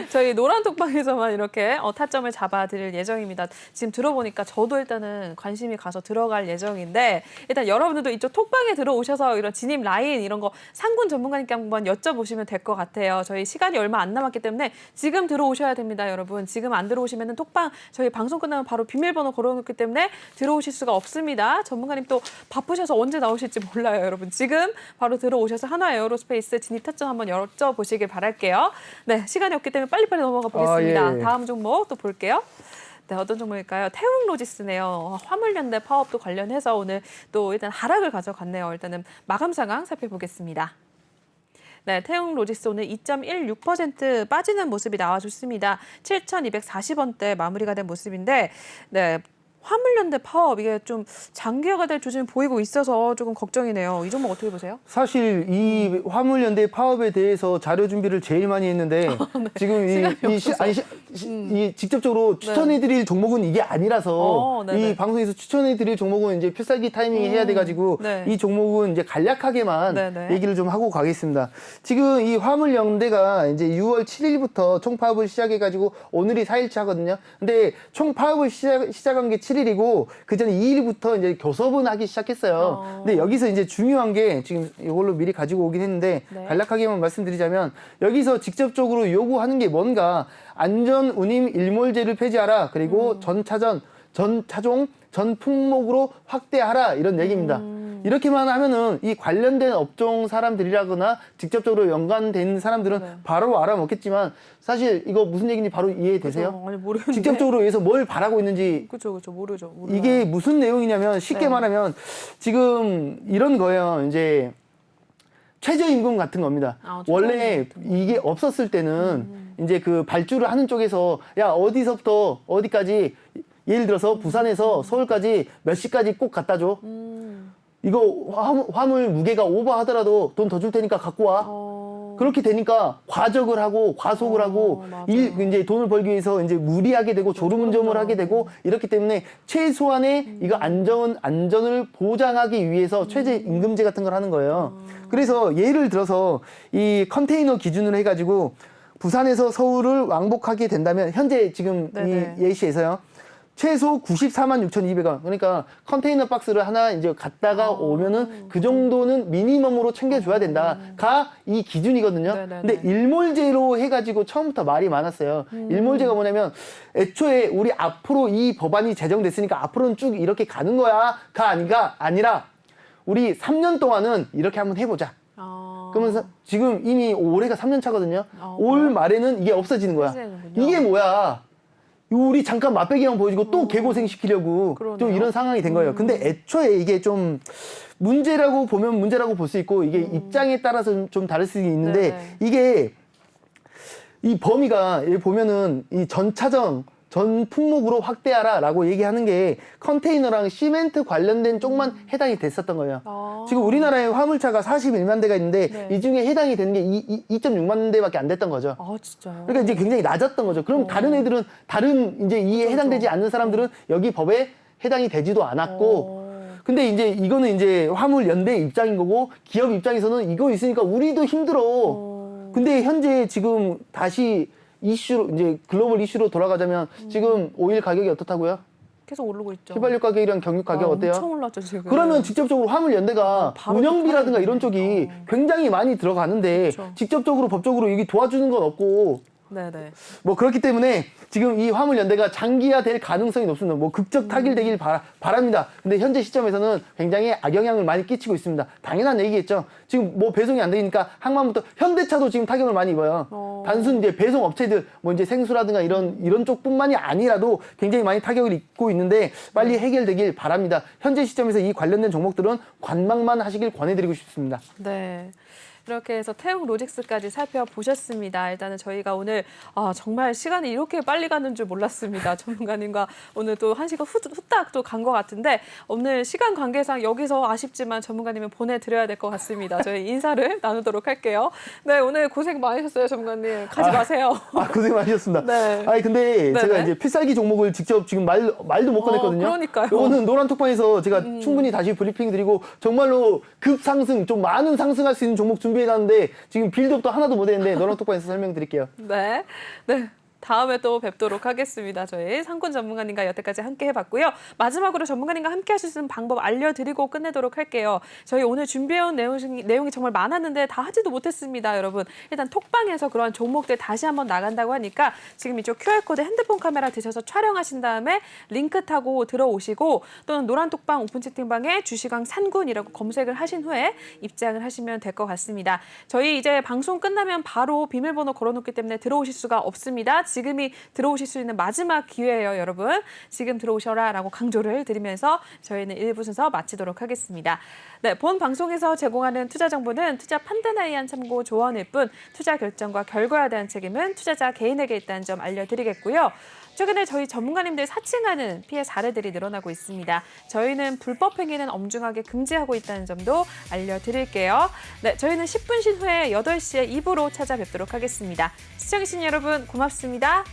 저희 노란 톡방에서만 이렇게 타점을 잡아드릴 예정입니다. 지금 들어보니까 저도 일단은 관심이 가서 들어갈 예정인데 일단 여러분들도 이쪽 톡방에 들어오셔서 이런 진입 라인 이런 거 상군 전문가님께 한번 여쭤보시면 될 것 같아요. 저희 시간이 얼마 안 남았기 때문에 지금 들어오셔야 됩니다, 여러분. 지금 안 들어오시면 톡방 저희 방송 끝나면 바로 비밀번호 걸어놓기 때문에 들어오실 수가 없습니다. 전문가님 또 바쁘셔서 언제 나오실지 몰라요, 여러분. 지금 바로 들어오셔서 한화 에어로스페이스 진입 타점 한번 여쭤보시길 바랄게요. 네, 시간이 없기 때문에 빨리빨리 넘어가 보겠습니다. 예. 다음 종목 또 볼게요. 네, 어떤 종목일까요? 태웅로지스네요. 화물연대 파업도 관련해서 오늘 또 일단 하락을 가져갔네요. 일단은 마감 상황 살펴보겠습니다. 네, 태웅로지스 오늘 2.16% 빠지는 모습이 나와줬습니다. 7,240원대 마무리가 된 모습인데, 네. 화물연대 파업 이게 좀 장기화가 될 조짐이 보이고 있어서 조금 걱정이네요. 이 종목 어떻게 보세요? 사실 이 화물연대 파업에 대해서 자료 준비를 제일 많이 했는데 지금 이 직접적으로 추천해드릴 종목은 이게 아니라서 네네. 이 방송에서 추천해드릴 종목은 이제 필살기 타이밍에 해야 돼가지고 네. 이 종목은 이제 간략하게만 네네. 얘기를 좀 하고 가겠습니다. 지금 이 화물연대가 이제 6월 7일부터 총파업을 시작해가지고 오늘이 4일차거든요. 근데 총파업을 시작한 게 7일이고 그 전에 2일부터 이제 교섭은 하기 시작했어요. 근데 여기서 이제 중요한 게 지금 이걸로 미리 가지고 오긴 했는데 네. 간략하게만 말씀드리자면 여기서 직접적으로 요구하는 게 뭔가 안전 운임 일몰제를 폐지하라. 그리고 전 차종 전 품목으로 확대하라 이런 얘기입니다. 이렇게만 하면은 이 관련된 업종 사람들이라거나 직접적으로 연관된 사람들은 네. 바로 알아먹겠지만 사실 이거 무슨 얘기인지 바로 이해되세요? 그죠? 아니 모르는데. 직접적으로 여기서 뭘 바라고 있는지 그렇죠. 모르죠. 이게 무슨 내용이냐면 쉽게 네. 말하면 지금 이런 거예요. 이제 최저임금 같은 겁니다. 원래 이게 없었을 때는 이제 그 발주를 하는 쪽에서 야 어디서부터 어디까지 예를 들어서 부산에서 서울까지 몇 시까지 꼭 갖다 줘. 이거 화물 무게가 오버하더라도 돈 더 줄 테니까 갖고 와. 그렇게 되니까 과적을 하고 과속을 하고 이제 돈을 벌기 위해서 이제 무리하게 되고 졸음운전을 하게 되고 이렇기 때문에 최소한의 이거 안전을 보장하기 위해서 최저임금제 같은 걸 하는 거예요. 그래서 예를 들어서 이 컨테이너 기준으로 해가지고 부산에서 서울을 왕복하게 된다면 현재 지금 네네. 이 예시에서요. 최소 94만 6,200원. 그러니까 컨테이너 박스를 하나 이제 갖다가 오면은 그 정도는 미니멈으로 챙겨줘야 된다가 이 기준이거든요. 네네네. 근데 일몰제로 해가지고 처음부터 말이 많았어요. 일몰제가 뭐냐면 애초에 우리 앞으로 이 법안이 제정됐으니까 앞으로는 쭉 이렇게 가는 거야가 아니라 우리 3년 동안은 이렇게 한번 해보자. 그러면서 지금 이미 올해가 3년 차거든요. 올 말에는 이게 없어지는 거야. 이게 뭐야? 우리 잠깐 맛배기만 보여주고 또 개고생 시키려고 좀 이런 상황이 된 거예요. 근데 애초에 이게 좀 문제라고 보면 문제라고 볼 수 있고 이게 입장에 따라서 좀 다를 수 있는데 네네. 이게 이 범위가 여기 보면은 이 전차정 전 품목으로 확대하라라고 얘기하는 게 컨테이너랑 시멘트 관련된 쪽만 해당이 됐었던 거예요. 지금 우리나라에 화물차가 41만 대가 있는데 네. 이 중에 해당이 되는 게 2.6만 대밖에 안 됐던 거죠. 아 진짜요? 그러니까 이제 굉장히 낮았던 거죠. 그럼 다른 애들은 다른 이제 이에 해당되지 않는 사람들은 여기 법에 해당이 되지도 않았고 근데 이제 이거는 이제 화물 연대 입장인 거고 기업 입장에서는 이거 있으니까 우리도 힘들어. 근데 현재 지금 다시 이슈로 이제 글로벌 이슈로 돌아가자면 지금 오일 가격이 어떻다고요? 계속 오르고 있죠. 휘발유 가격이랑 경유 가격 어때요? 엄청 올랐죠 지금. 그러면 직접적으로 화물 연대가 바로 운영비라든가 또 이런 쪽이 굉장히 많이 들어가는데 그렇죠. 직접적으로 법적으로 여기 도와주는 건 없고 네네. 뭐 그렇기 때문에 지금 이 화물 연대가 장기화될 가능성이 높습니다. 뭐 극적 타결되길 바랍니다. 근데 현재 시점에서는 굉장히 악영향을 많이 끼치고 있습니다. 당연한 얘기겠죠. 지금 뭐 배송이 안 되니까 항만부터 현대차도 지금 타격을 많이 입어요. 단순 이제 배송 업체들 뭐 이제 생수라든가 이런 쪽뿐만이 아니라도 굉장히 많이 타격을 입고 있는데 빨리 해결되길 바랍니다. 현재 시점에서 이 관련된 종목들은 관망만 하시길 권해드리고 싶습니다. 네. 이렇게 해서 태웅 로직스까지 살펴보셨습니다. 일단은 저희가 오늘 정말 시간이 이렇게 빨리 가는 줄 몰랐습니다. 전문가님과 오늘 또 1시간 후딱 또 간 것 같은데 오늘 시간 관계상 여기서 아쉽지만 전문가님은 보내드려야 될 것 같습니다. 저희 인사를 나누도록 할게요. 네, 오늘 고생 많으셨어요, 전문가님. 가지 마세요. 고생 많으셨습니다. 네. 아니 근데 제가 네네. 이제 필살기 종목을 직접 지금 말도 못 꺼냈거든요. 그러니까요. 이거는 노란 톡방에서 제가 충분히 다시 브리핑 드리고 정말로 급상승, 좀 많은 상승할 수 있는 종목 준비해놨는데 지금 빌드업도 하나도 못 했는데 노란 톡방에서 설명드릴게요. 네. 네. 다음에 또 뵙도록 하겠습니다. 저희 상권 전문가님과 여태까지 함께 해봤고요. 마지막으로 전문가님과 함께 하실 수 있는 방법 알려드리고 끝내도록 할게요. 저희 오늘 준비해온 내용이 정말 많았는데 다 하지도 못했습니다, 여러분. 일단 톡방에서 그런 종목들 다시 한번 나간다고 하니까 지금 이쪽 QR코드 핸드폰 카메라 드셔서 촬영하신 다음에 링크 타고 들어오시고 또는 노란 톡방 오픈 채팅방에 주식왕 산군이라고 검색을 하신 후에 입장을 하시면 될 것 같습니다. 저희 이제 방송 끝나면 바로 비밀번호 걸어놓기 때문에 들어오실 수가 없습니다. 지금이 들어오실 수 있는 마지막 기회예요, 여러분. 지금 들어오셔라라고 강조를 드리면서 저희는 1부 순서 마치도록 하겠습니다. 네, 본 방송에서 제공하는 투자 정보는 투자 판단에 의한 참고 조언일 뿐 투자 결정과 결과에 대한 책임은 투자자 개인에게 있다는 점 알려드리겠고요. 최근에 저희 전문가님들 사칭하는 피해 사례들이 늘어나고 있습니다. 저희는 불법 행위는 엄중하게 금지하고 있다는 점도 알려드릴게요. 네, 저희는 10분 신 후에 8시에 2부로 찾아뵙도록 하겠습니다. 시청해주신 여러분 고맙습니다.